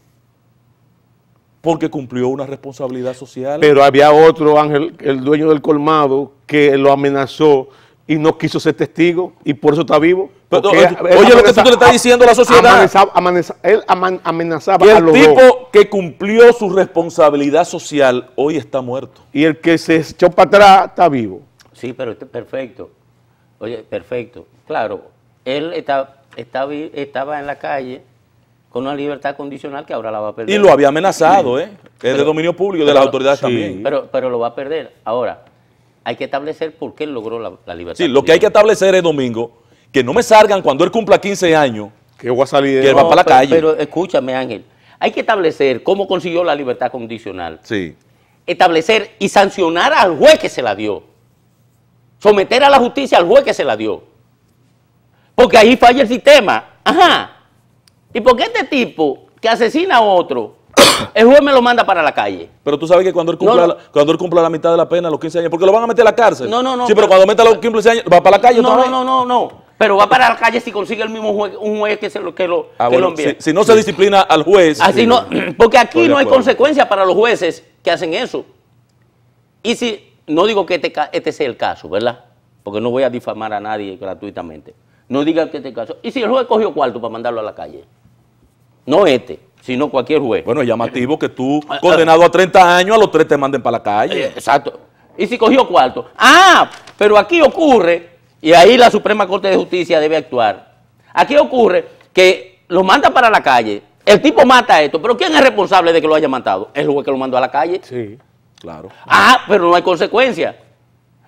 Porque cumplió una responsabilidad social. Pero había otro, Ángel, el dueño del colmado, que lo amenazó y no quiso ser testigo y por eso está vivo. Oye lo que tú le estás diciendo a la sociedad. Él amenazaba y a los dos. El tipo que cumplió su responsabilidad social hoy está muerto. Y el que se echó para atrás está vivo. Sí, pero perfecto. Oye, perfecto. Claro, él estaba en la calle con una libertad condicional que ahora la va a perder. Y lo había amenazado, es de dominio público, de las autoridades también. Pero lo va a perder. Ahora, hay que establecer por qué él logró la libertad. Sí, lo que hay que establecer es, Domingo, que no me salgan cuando él cumpla 15 años, que voy a salir que él va para la calle. Pero escúchame, Ángel, hay que establecer cómo consiguió la libertad condicional. Sí. Establecer y sancionar al juez que se la dio. Someter a la justicia al juez que se la dio. Porque ahí falla el sistema. Ajá. ¿Y por qué este tipo que asesina a otro, el juez me lo manda para la calle? Pero tú sabes que cuando él cumpla la mitad de la pena, los 15 años, porque lo van a meter a la cárcel. No. Sí, pero cuando meta los 15 años, va para la calle otra vez. No. Pero va para la calle si consigue el mismo juez, un juez que lo envía. Si no se disciplina al juez. Así no, porque aquí no hay consecuencias para los jueces que hacen eso. Y si, no digo que este sea el caso, ¿verdad? Porque no voy a difamar a nadie gratuitamente. No diga que este caso. ¿Y si el juez cogió cuarto para mandarlo a la calle? No sino cualquier juez. Bueno, es llamativo que tú, condenado a 30 años, a los 3 te manden para la calle. Exacto. y si cogió cuarto. Pero aquí ocurre, y ahí la Suprema Corte de Justicia debe actuar. Aquí ocurre que lo manda para la calle, el tipo mata a esto, pero ¿quién es responsable de que lo haya matado? El juez que lo mandó a la calle. Sí, claro. Pero no hay consecuencia.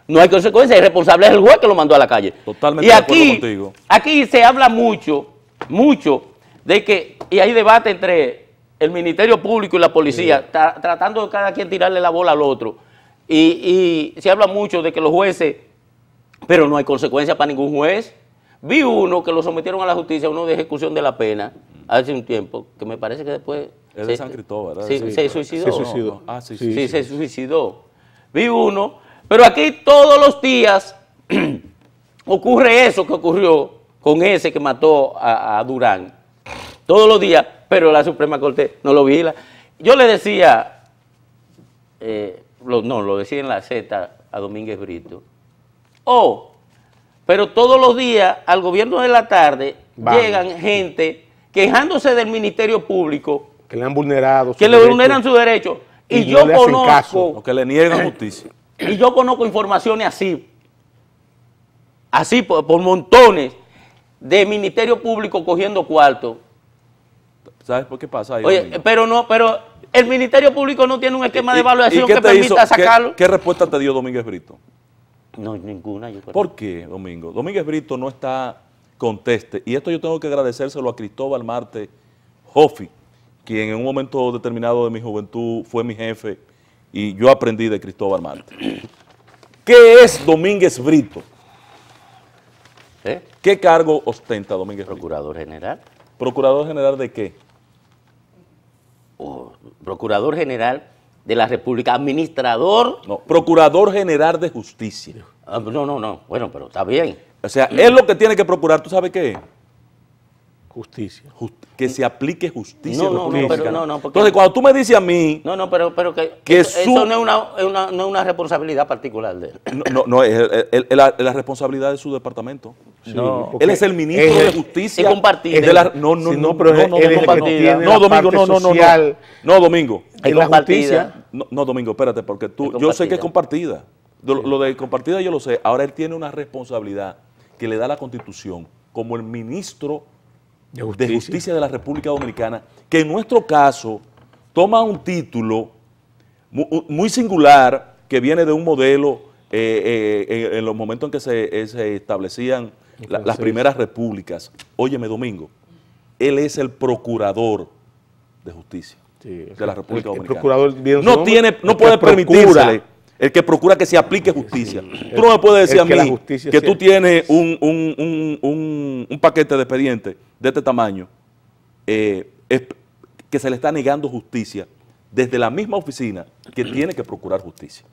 No hay consecuencia, el responsable es el juez que lo mandó a la calle. Totalmente y de aquí, acuerdo contigo. Aquí se habla mucho de que, y hay debate entre el Ministerio Público y la policía, tratando de cada quien tirarle la bola al otro. Y se habla mucho de que los jueces, pero no hay consecuencia para ningún juez. Vi uno que lo sometieron a la justicia, uno de ejecución de la pena, hace un tiempo, que me parece que después... Es de San Cristóbal, ¿verdad? Sí, se suicidó. Se suicidó. Sí, se suicidó. Vi uno, pero aquí todos los días ocurre eso que ocurrió con ese que mató a Durán. Todos los días, pero la Suprema Corte no lo vigila. Yo le decía, lo decía en la Z a Domínguez Brito, pero todos los días al gobierno de la tarde llegan gente quejándose del Ministerio Público, que le han vulnerado que le vulneran sus derechos, y yo conozco, o que le niegan justicia. Y yo conozco informaciones así por montones de Ministerio Público cogiendo cuartos. ¿Sabes por qué pasa ahí? Oye, pero el Ministerio Público no tiene un esquema de evaluación que permita sacarlo. ¿Qué respuesta te dio Domínguez Brito? No, ninguna. Yo creo. ¿Por qué, Domingo? Domínguez Brito no está conteste, y esto yo tengo que agradecérselo a Cristóbal Marte Joffi, quien en un momento determinado de mi juventud fue mi jefe, y yo aprendí de Cristóbal Marte. ¿Qué es Domínguez Brito? ¿Qué cargo ostenta Domínguez Brito? Procurador General. ¿Procurador General de qué? Procurador General de la República, administrador. No, Procurador General de Justicia. No, bueno, pero está bien. O sea, él lo que tiene que procurar, ¿tú sabes qué es? Justicia. Que se aplique justicia. Porque... Entonces, cuando tú me dices a mí... pero que eso no es una responsabilidad particular de él. No, es la responsabilidad de su departamento. Sí, él es el ministro de Justicia. Es compartido. No, Domingo. Es compartida. No, Domingo, espérate, porque yo sé que es compartida. Lo de compartida yo lo sé. Ahora él tiene una responsabilidad que le da la Constitución como el ministro de Justicia de la República Dominicana, que en nuestro caso toma un título muy singular que viene de un modelo en los momentos en que se establecían las primeras repúblicas. Óyeme, Domingo, él es el procurador de justicia de la República Dominicana. No puede permitírsele el que procura que se aplique justicia. Tú no me puedes decir a mí que tú tienes un paquete de expedientes de este tamaño, que se le está negando justicia desde la misma oficina que tiene que procurar justicia.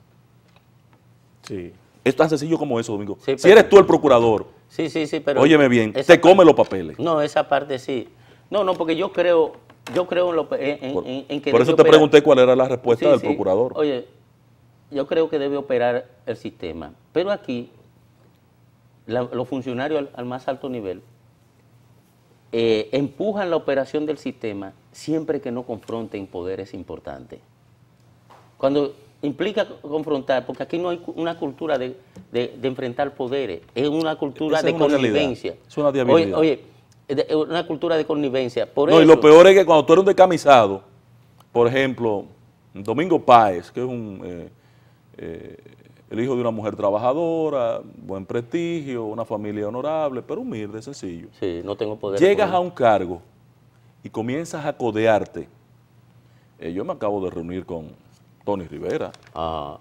Sí. Es tan sencillo como eso, Domingo. Sí, si eres tú el procurador, sí, pero óyeme bien, te come los papeles. No, esa parte sí. No, porque yo creo en que... Por eso te pregunté cuál era la respuesta del procurador. Oye, yo creo que debe operar el sistema, pero aquí los funcionarios al más alto nivel empujan la operación del sistema siempre que no confronten poderes importantes. Cuando implica confrontar, porque aquí no hay una cultura de enfrentar poderes, es una cultura de connivencia. Es una diabilidad. Oye, una cultura de connivencia. Y lo peor es que cuando tú eres un decamisado, por ejemplo, Domingo Páez, que es el hijo de una mujer trabajadora, buen prestigio, una familia honorable, pero humilde, sencillo. Sí, no tengo poder. Llegas a un cargo y comienzas a codearte. Yo me acabo de reunir con Tony Rivera.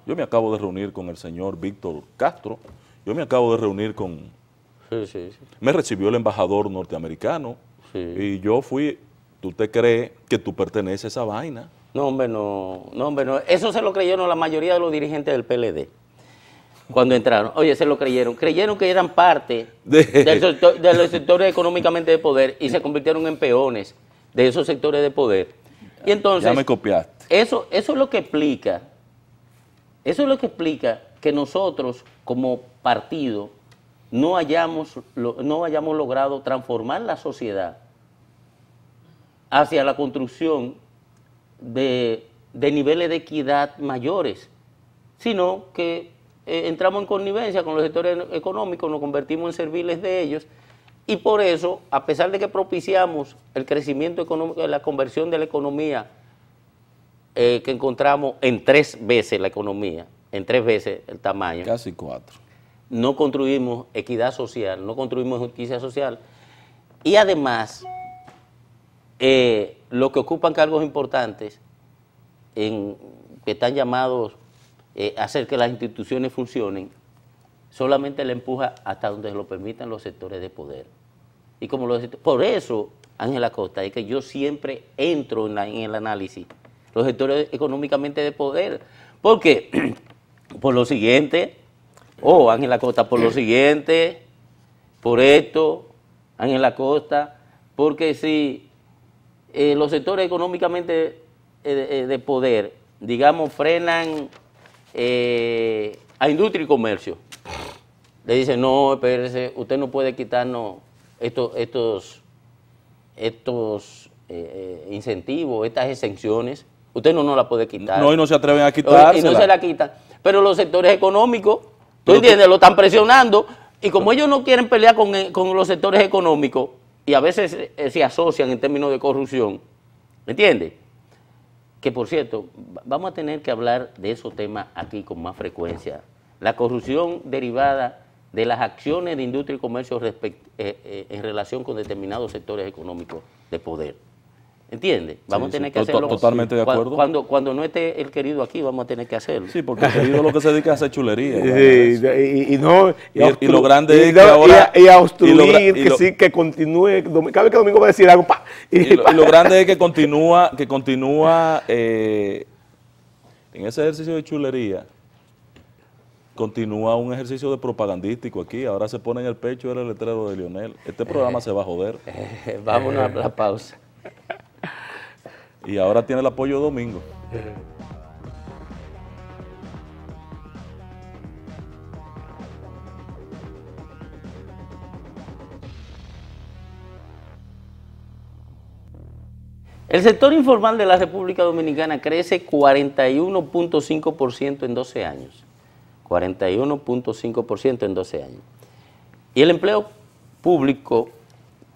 Yo me acabo de reunir con el señor Víctor Castro. Yo me acabo de reunir con... Sí. Me recibió el embajador norteamericano. Sí. Y yo fui... ¿Tú te crees que tú perteneces a esa vaina? No, hombre, no. Eso se lo creyeron la mayoría de los dirigentes del PLD. Cuando entraron. Oye, se lo creyeron. Creyeron que eran parte de los sectores económicamente de poder y se convirtieron en peones de esos sectores de poder. Y entonces... Ya me copiaste. Eso es lo que explica. Eso es lo que explica que nosotros, como partido, no hayamos logrado transformar la sociedad hacia la construcción de niveles de equidad mayores. sino que entramos en connivencia con los sectores económicos, nos convertimos en serviles de ellos, y por eso, a pesar de que propiciamos el crecimiento económico, la conversión de la economía, que encontramos en 3 veces la economía, en 3 veces el tamaño. Casi 4. No construimos equidad social, no construimos justicia social, y además, los que ocupan cargos importantes, que están llamados a hacer que las instituciones funcionen, solamente le empuja hasta donde lo permitan los sectores de poder. Y como por eso, Ángel Acosta, es que yo siempre entro en el análisis, los sectores económicamente de poder. ¿Por qué? Por lo siguiente, Ángel Acosta, por lo siguiente, por esto, Ángel Acosta, porque si los sectores económicamente de poder, digamos, frenan a industria y comercio, le dicen, no, espérese, usted no puede quitarnos estos incentivos, estas exenciones, usted no nos la puede quitar. No, y no se atreven a quitársela. Y no se la quitan. Pero los sectores económicos, ¿tú entiendes? Lo están presionando, y como ellos no quieren pelear con los sectores económicos, y a veces se asocian en términos de corrupción, ¿entiendes? Que por cierto, vamos a tener que hablar de esos temas aquí con más frecuencia. La corrupción derivada de las acciones de industria y comercio en relación con determinados sectores económicos de poder. ¿Entiendes? Vamos a tener que hacerlo. Totalmente de acuerdo. Cuando no esté el querido aquí, vamos a tener que hacerlo. Sí, porque el querido lo que se dedica es a hacer chulería. Y lo grande es que ahora... Y a obstruir, que continúe, cada vez que Domingo va a decir algo, ¡pa! Y lo grande es que continúa en ese ejercicio de chulería, continúa un ejercicio de propagandístico aquí. Ahora se pone en el pecho el letrero de Leonel. Este programa se va a joder. Vámonos a la pausa. Y ahora tiene el apoyo de Domingo. El sector informal de la República Dominicana crece 41.5% en 12 años. 41.5% en 12 años. Y el empleo público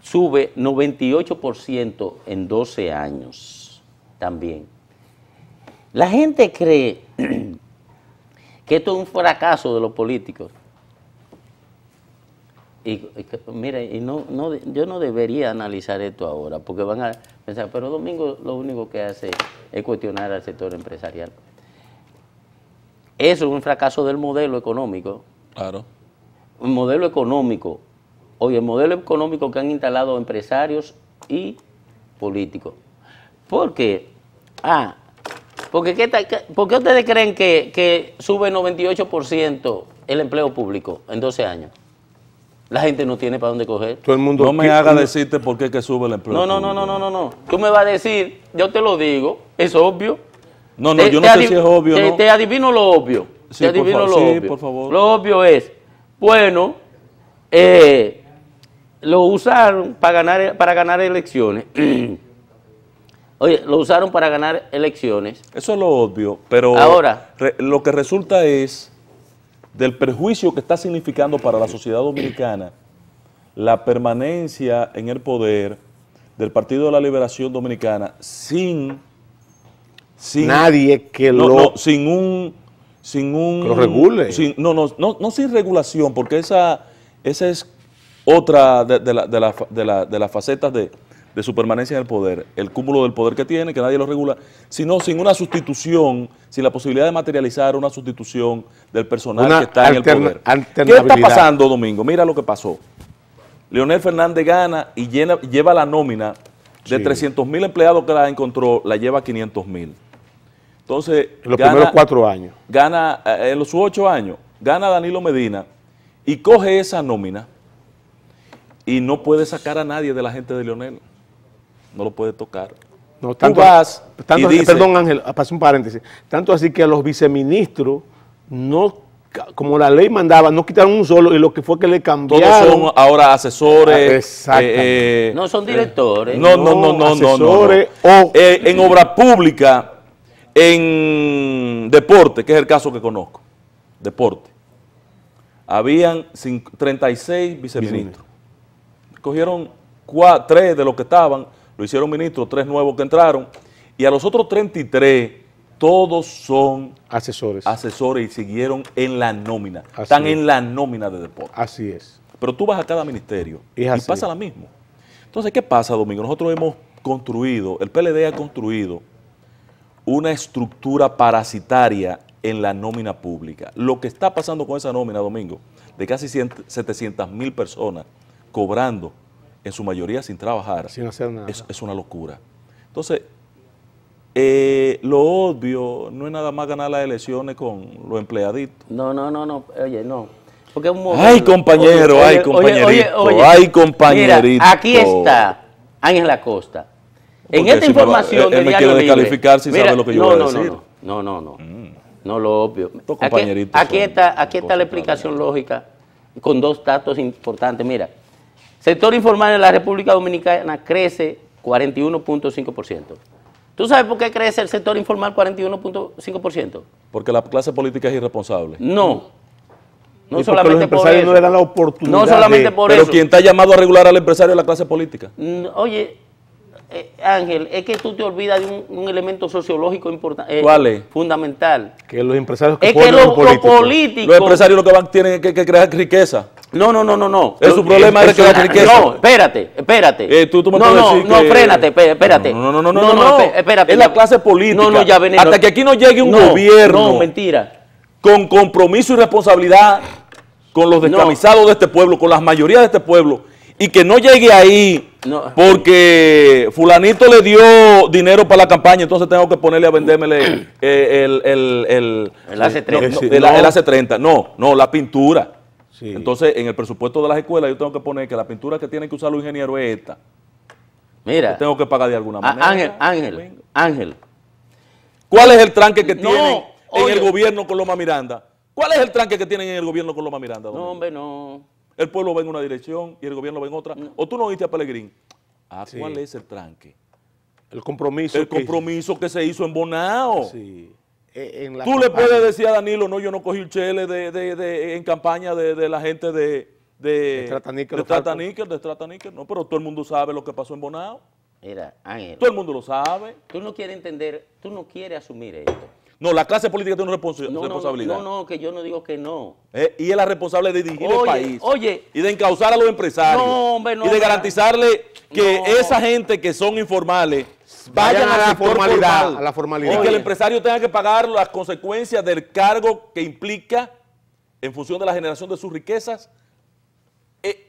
sube 98% en 12 años también. La gente cree que esto es un fracaso de los políticos. Mira, yo no debería analizar esto ahora, porque van a pensar, pero Domingo lo único que hace es cuestionar al sector empresarial. Eso es un fracaso del modelo económico. Claro. Un modelo económico. Oye, el modelo económico que han instalado empresarios y políticos. ¿Por qué? ¿Por qué ustedes creen que sube 98% el empleo público en 12 años? La gente no tiene para dónde coger. Todo el mundo no me haga decirte por qué que sube el empleo público. No. Tú me vas a decir, yo te lo digo, es obvio. No, yo no sé si es obvio, ¿no? Te adivino lo obvio. Sí, por favor. Lo obvio es, bueno, lo usaron para ganar elecciones. Oye, lo usaron para ganar elecciones. Eso es lo obvio, pero ahora, lo que resulta es del perjuicio que está significando para la sociedad dominicana la permanencia en el poder del Partido de la Liberación Dominicana sin nadie que sin un que lo regule. No sin regulación, porque esa es otra de las facetas de su permanencia en el poder, el cúmulo del poder que tiene, que nadie lo regula, sino sin una sustitución, sin la posibilidad de materializar una sustitución del personal que está en el poder. ¿Qué está pasando, Domingo? Mira lo que pasó. Leonel Fernández gana y lleva la nómina de 300,000 empleados que la encontró, la lleva a 500,000. Entonces, en los primeros 4 años. Gana, en los 8 años, gana Danilo Medina y coge esa nómina y no puede sacar a nadie de la gente de Leonel. No lo puede tocar. No, tanto, tú vas tanto, y dices, perdón, Ángel, paso un paréntesis. Tanto así que a los viceministros, no, como la ley mandaba, no quitaron un solo, y lo que fue que le cambiaron. Todos son ahora asesores. No son directores. No. Asesores en obra pública, En deporte, que es el caso que conozco, deporte, habían 36 viceministros. Cogieron 3 de los que estaban, lo hicieron ministros, 3 nuevos que entraron, y a los otros 33, todos son asesores y siguieron en la nómina. Así Están es. en la nómina de deporte. Así es. Pero tú vas a cada ministerio Es y así. pasa lo mismo. Entonces, ¿qué pasa, Domingo? Nosotros hemos construido, el PLD ha construido una estructura parasitaria en la nómina pública. Lo que está pasando con esa nómina, Domingo, de casi 700,000 personas cobrando, en su mayoría sin trabajar, Sin hacer nada. es una locura. Entonces, lo obvio no es nada más ganar las elecciones con los empleaditos. No, oye, no. Porque es un Ay, compañero, ay, compañerito, ay, compañerito. Mira, aquí está Ángel Acosta. En Porque esta si información él me de quiere Diario descalificar si sabe lo que yo voy a decir. No, lo obvio. Estos compañeritos Aquí son está la cosas explicación lógica con 2 datos importantes. Mira, sector informal en la República Dominicana crece 41.5%. ¿Tú sabes por qué crece el sector informal 41.5%? Porque la clase política es irresponsable. No Y porque solamente los por empresarios eso. no le dan la oportunidad No solamente por Pero eso. quien está llamado a regular al empresario es la clase política. Oye, Ángel, es que tú te olvidas de un elemento sociológico importante. ¿Cuál es? Fundamental. que los empresarios Es que ponen los los políticos. políticos... Los empresarios lo que van tienen que crear riqueza. No. Es su problema es crear riqueza. No, espérate. Tú me no, puedes no, decir no, que- frénate, espérate. No, espérate. es la clase política. No, ya veneno. Hasta que aquí no llegue un No, gobierno No, mentira. con compromiso y responsabilidad con los descamisados de este pueblo, con las mayorías de este pueblo, y que no llegue ahí No. porque fulanito le dio dinero para la campaña, entonces tengo que ponerle a vendérmele el AC30. el AC30. No, la pintura. Sí. Entonces, en el presupuesto de las escuelas yo tengo que poner que la pintura que tienen que usar los ingenieros es esta. Mira, Tengo que pagar de alguna manera. Ángel. ¿Cuál es el tranque que No, tienen en oye. el gobierno con Loma Miranda? ¿Cuál es el tranque que tienen en el gobierno con Loma Miranda? No, Domingo? hombre, no. El pueblo va en una dirección y el gobierno va en otra. ¿O tú no oíste a Pelegrín? Sí. ¿Cuál es el tranque? El compromiso. El compromiso que se hizo en Bonao. Sí. En la Tú le campaña. puedes decir a Danilo, no, yo no cogí el chele en campaña de la gente de Strataníquel. No, pero todo el mundo sabe lo que pasó en Bonao. Mira, Ángel. Todo el mundo lo sabe. Tú no quieres entender, tú no quieres asumir esto. No, la clase política tiene una No, responsabilidad. no, que yo no digo que no. Y es la responsable de dirigir el país. Oye. Y de encauzar a los empresarios. No, hombre, no, y de garantizarle que no. esa gente que son informales vayan a la sector formalidad, formal. a la formalidad. Y que Oye. el empresario tenga que pagar las consecuencias del cargo que implica, en función de la generación de sus riquezas,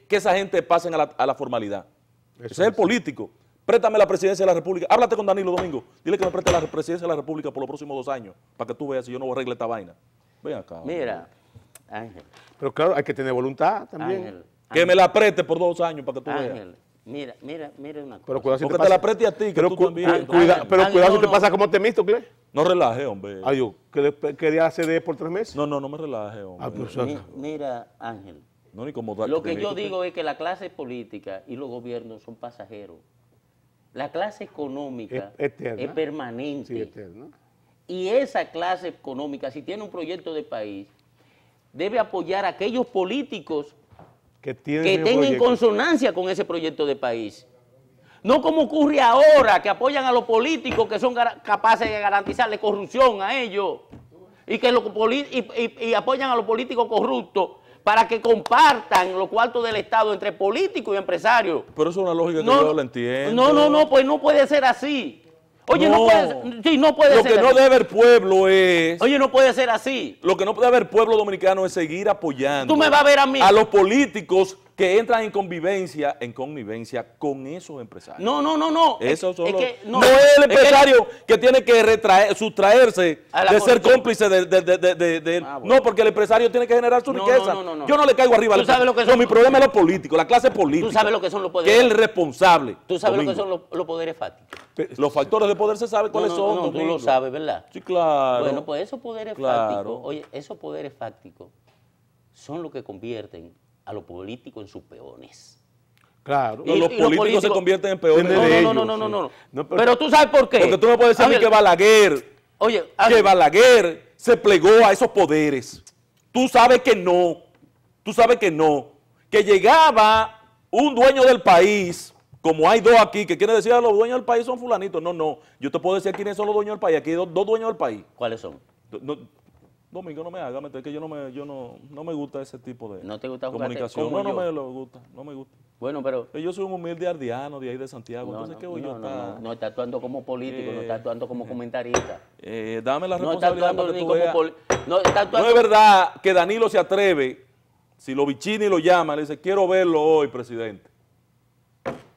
que esa gente pasen a la formalidad. Ese es el político. Préstame la presidencia de la República. Háblate con Danilo Domingo. Dile que me preste la presidencia de la República por los próximos 2 años, para que tú veas si yo no arregle esta vaina. Ven acá. Mira, Ángel. Pero claro, hay que tener voluntad también. Ángel. Que me la preste por 2 años, para que tú veas. Ángel. Mira una cosa. Pero cuidado si Porque te pasa- la preste a ti, que pero tú cu- también. cu- cuida- pero Ángel, cuidado no, si te no. pasa como Temístocles. No relaje, hombre. Ay, yo, que le quería CD por 3 meses. No me relaje, hombre. Ah, pues, Mira, Ángel. No, ni como Lo que yo digo es que la clase política y los gobiernos son pasajeros. La clase económica Es eterna. es permanente. Sí, eterno. Y esa clase económica, si tiene un proyecto de país, debe apoyar a aquellos políticos Que tiene que el mismo estén en proyecto. consonancia con ese proyecto de país. No como ocurre ahora, que apoyan a los políticos que son capaces de garantizarle corrupción a ellos y que y apoyan a los políticos corruptos para que compartan los cuartos del Estado entre políticos y empresarios. Pero eso es una lógica que yo la entiendo. No, pues no puede ser así. Oye, no puede Lo ser que no así. debe el pueblo es... Oye, no puede ser así. Lo que no debe el pueblo dominicano es seguir apoyando Tú me vas a ver a mí. a los políticos que entran en connivencia con esos empresarios. No. Eso Es solo. que No es el es que- empresario que tiene que sustraerse A la de ser corrupción. cómplice de él. Ah, bueno. No, porque el empresario tiene que generar su No, riqueza. no. Yo no le caigo arriba Tú al sabes lo que empresario. son- No, mi problema es los políticos, la clase política. Tú sabes lo que son los Que poderes. es el responsable. Tú sabes lo Domingo. que son los poderes fácticos. Los factores de poder se sabe cuáles son. Tú Domingo. lo sabes, ¿verdad? Sí, claro. Bueno, pues esos poderes Claro. fácticos, oye, esos poderes fácticos son los que convierten a los políticos en sus peones. Claro. No, los políticos se convierten en peores. Tiene de ellos, No. sí. No, Pero tú sabes por qué. Porque tú no puedes decir a mí Ángel, que Balaguer Oye, que Balaguer se plegó a esos poderes. Tú sabes que no. Tú sabes que no. Que llegaba un dueño del país, como hay dos aquí, que quieren decir a los dueños del país son fulanitos. No, no. Yo te puedo decir quiénes son los dueños del país. Aquí hay dos dueños del país. ¿Cuáles son? Domingo, no me haga meter, que yo no me gusta ese tipo de ¿No te gusta comunicación. como No yo? me lo gusta, no me gusta. Bueno, pero... Yo soy un humilde ardiano de ahí de Santiago, entonces ¿qué voy yo a estar? No está actuando como político, no está actuando como comentarista. Dame la No está responsabilidad actuando para que ni tú como veas. no está No actuando... es verdad que Danilo se atreve, si lo Vicini lo llama, le dice, quiero verlo hoy, presidente,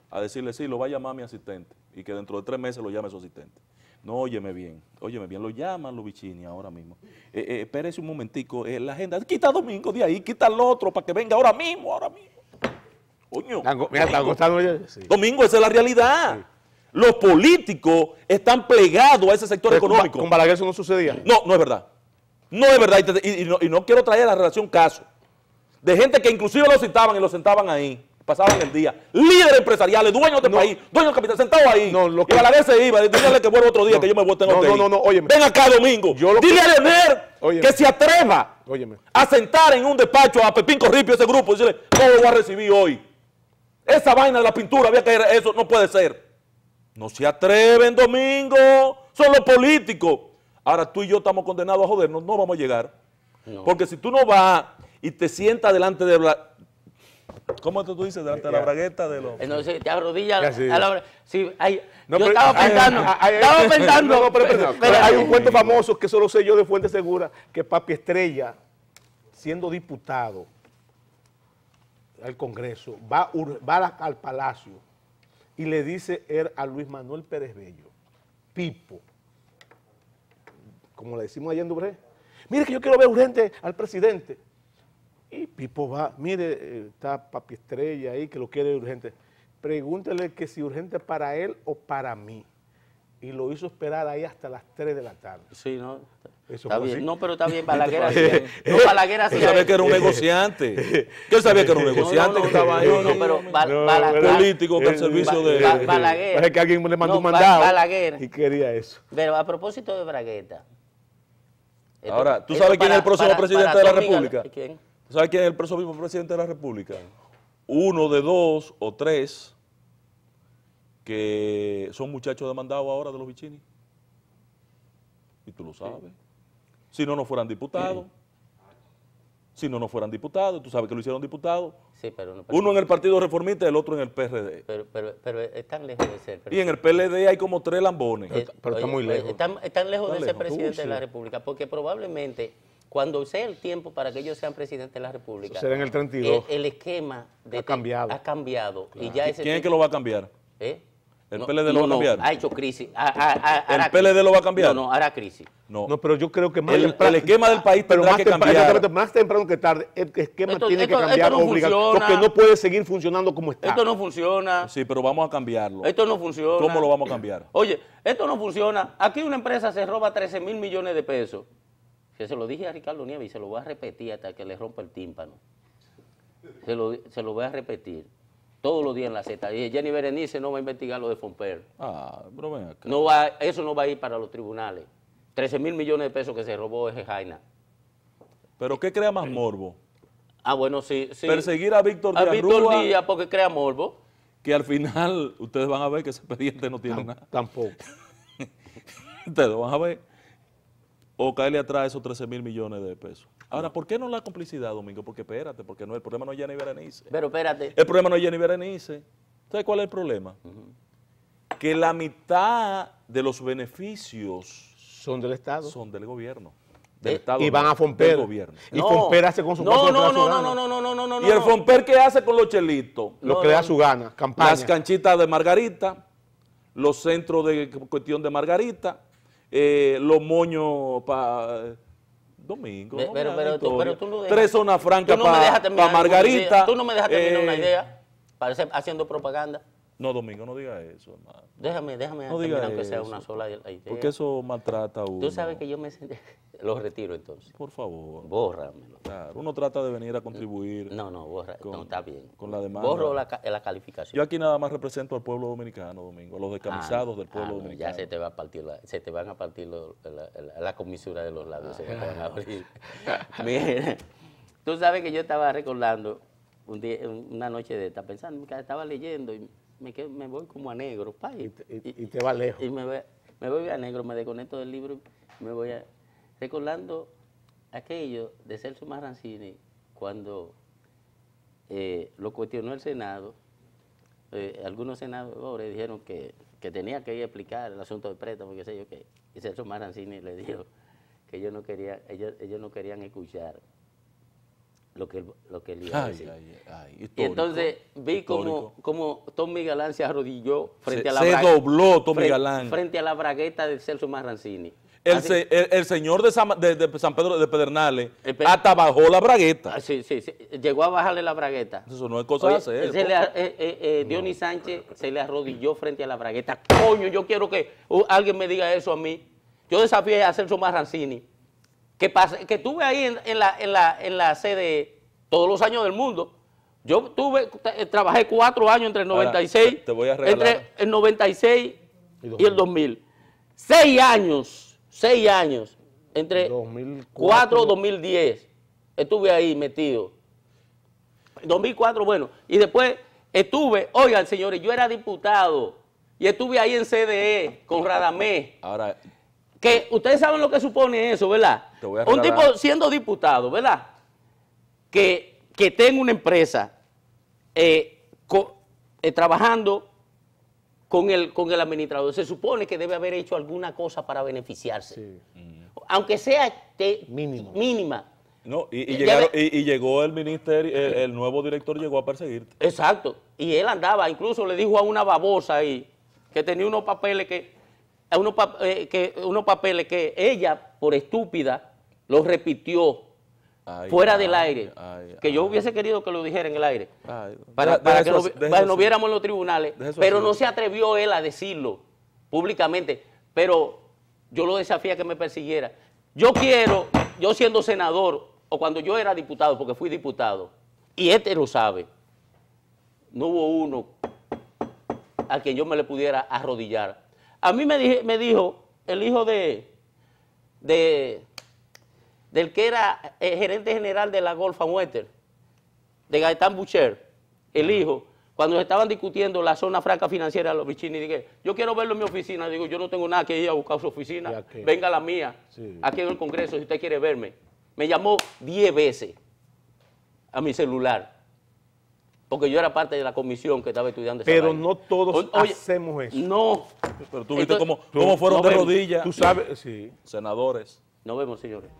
a decirle, sí, lo va a llamar mi asistente, y que dentro de 3 meses lo llame su asistente. No, óyeme bien, lo llaman los Vicini ahora mismo. Espérese un momentico, la agenda, quita Domingo de ahí, quita el otro para que venga ahora mismo. Coño, Mira, está acostando ella. Sí. Domingo, esa es la realidad. Sí. Los políticos están plegados a ese sector económico. Con Balaguer eso no sucedía. No, no es verdad. No es verdad. Y no quiero traer a la relación caso de gente que inclusive lo citaban y lo sentaban ahí. Pasaban el día. Líderes empresariales, dueños de país, dueños de capital, sentados ahí. No, y Balaguer se iba. Dígale que vuelva otro día que yo me vote en hotel. No, óyeme. Ven acá, Domingo. Dile a Leonel que se atreva a sentar en un despacho a Pepín Corripio, ese grupo, y decirle, no lo voy a recibir hoy. Esa vaina de la pintura, había que ir, eso no puede ser. No se atreven, Domingo. Son los políticos. Ahora tú y yo estamos condenados a jodernos, no vamos a llegar. No. Porque si tú no vas y te sientas delante de... ¿Cómo tú dices? Delante de la bragueta de los... No sé, te arrodillas sí. a la hora. Sí, yo estaba pensando. Pero hay un cuento famoso que solo sé yo de fuente segura, que Papi Estrella, siendo diputado al Congreso, va al Palacio y le dice a Luis Manuel Pérez Bello, Pipo, como le decimos allá en Dubré, mire que yo quiero ver urgente al presidente. Y Pipo va, mire, está Papi Estrella ahí que lo quiere urgente. Pregúntele que si urgente para él o para mí. Y lo hizo esperar ahí hasta las 3 de la tarde. Sí, ¿no? Eso está bien. Así. No, pero está bien, Balaguer hacía. No, Balaguer hacía. Él sabía que era un negociante. Yo sabía que era un negociante que estaba ahí. No, pero Balaguer. Político que al servicio de... Balaguer. Es que alguien le mandó un mandado. Balaguer. Y quería eso. Pero a propósito de Bragueta. Ahora, ¿tú sabes quién es el próximo presidente de la República? ¿Quién? ¿Tú sabes quién es el próximo presidente de la República? Uno de 2 o 3 que son muchachos demandados ahora de los Vicini. Y tú lo sabes. Si no fueran diputados. Si no fueran diputados, tú sabes que lo hicieron diputados. Sí, pero uno en el Partido Reformista y el otro en el PRD. Pero están lejos de ser presidente. Y en el PLD hay como 3 lambones. Pero está muy lejos. Están lejos de ser presidente de la República, porque probablemente cuando sea el tiempo para que ellos sean presidentes de la República, eso será en el 32. El esquema ha cambiado. Ha cambiado. Claro. Y ya ¿Quién es que lo va a cambiar? ¿El PLD lo va a cambiar? Ha hecho crisis. ¿El PLD lo va a cambiar? No, hará crisis. No, pero yo creo que más el esquema del país tendrá que cambiar. Más temprano que tarde, el esquema tiene que cambiar obligatorio, porque no puede seguir funcionando como está. Esto no funciona. Sí, pero vamos a cambiarlo. Esto no funciona. ¿Cómo lo vamos a cambiar? Oye, esto no funciona. Aquí una empresa se roba 13,000 millones de pesos. Que se lo dije a Ricardo Nieves y se lo voy a repetir hasta que le rompa el tímpano. Se lo voy a repetir. Todos los días en la Z. Y Jenny Berenice no va a investigar lo de Fomper. Pero ven acá. Eso no va a ir para los tribunales. 13,000 millones de pesos que se robó ese Jaina. ¿Pero qué crea más morbo? Bueno, sí. Perseguir a Víctor Díaz Víctor Díaz porque crea morbo. Que al final ustedes van a ver que ese expediente no tiene nada. Tampoco. Ustedes van a ver. O caerle atrás esos 13,000 millones de pesos. Ahora, ¿por qué no la complicidad, Domingo? Porque espérate, porque el problema no es Jenny Berenice. Pero espérate. El problema no es Jenny Berenice. ¿Sabes cuál es el problema? Que la mitad de los beneficios son del Estado. Son del gobierno. Del Estado. Y van a Fomper. Del gobierno. Y Fomper hace con su No. ¿Y el Fomper qué hace con los chelitos? Lo que le da su gana, campaña. Las canchitas de Margarita, los centros de cuestión de Margarita, los moños para... Domingo. Pero tú no dejas, 3 zonas francas para Margarita. Tú no me dejas terminar una idea. Parece haciendo propaganda. No, Domingo, no diga eso, hermano. Déjame no diga terminar aunque sea eso, una sola idea. Porque eso maltrata a uno. Tú sabes que yo me senté... Lo retiro entonces. Por favor. Bórramelo. Claro, uno trata de venir a contribuir. No, borra, no, está bien. Con la demanda. Borro la calificación. Yo aquí nada más represento al pueblo dominicano, Domingo, a los descamisados del pueblo dominicano. Ya se te va a partir se te van a partir la comisura de los labios, se te van a abrir. Mira, tú sabes que yo estaba recordando una noche de esta, pensando, estaba leyendo y me voy como a negro, y te va lejos. Y me voy a negro, me desconecto del libro y me voy recordando aquello de Celso Marrancini cuando lo cuestionó el Senado. Algunos senadores dijeron que tenía que ir a explicar el asunto del préstamo, qué sé yo qué. Y Celso Marrancini le dijo que ellos no querían escuchar lo que él iba a decir. Y entonces vi como Tommy Galán se arrodilló frente a la bragueta. Se dobló Tommy Galán. Frente a la bragueta de Celso Marrancini. El señor de San Pedro de Pedernales hasta bajó la bragueta. Sí. Llegó a bajarle la bragueta. Eso no es cosa de hacer. Dionis Sánchez se le arrodilló frente a la bragueta. Coño, yo quiero que alguien me diga eso a mí. Yo desafié a Celso Marrancini. Que estuve ahí en la sede todos los años del mundo. Yo trabajé 4 años entre el 96, te voy a regalar. Entre el 96 y el 2000. 6 años, entre 2004 y 2010, estuve ahí metido. 2004, bueno, y después oigan señores, yo era diputado y estuve ahí en CDE con Radamés. Ahora, que ustedes saben lo que supone eso, ¿verdad? Un tipo siendo diputado, ¿verdad? Que tenga una empresa trabajando con el administrador, se supone que debe haber hecho alguna cosa para beneficiarse. Sí. Aunque sea mínima. No, y llegó el ministerio, el nuevo director llegó a perseguirte. Exacto. Y él andaba, incluso le dijo a una babosa ahí, que tenía unos papeles que ella, por estúpida, los repitió fuera del aire. Que yo hubiese querido que lo dijera en el aire. Para que no viéramos en los tribunales. Pero no se atrevió él a decirlo públicamente. Pero yo lo desafié a que me persiguiera. Yo siendo senador, o cuando yo era diputado, porque fui diputado, y lo sabe, no hubo uno a quien yo me le pudiera arrodillar. A mí me dijo el hijo del que era gerente general de la Golf and Water, de Gaetán Boucher, el hijo, cuando estaban discutiendo la zona franca financiera de los Bichini, dije, yo quiero verlo en mi oficina. Digo, yo no tengo nada que ir a buscar su oficina, venga a la mía, aquí en el Congreso, si usted quiere verme. Me llamó 10 veces a mi celular, porque yo era parte de la comisión que estaba estudiando esa Pero vaina. no todos hacemos eso. No. Pero tú viste cómo fueron de rodillas. Tú sabes, sí. Senadores. Nos vemos, señores.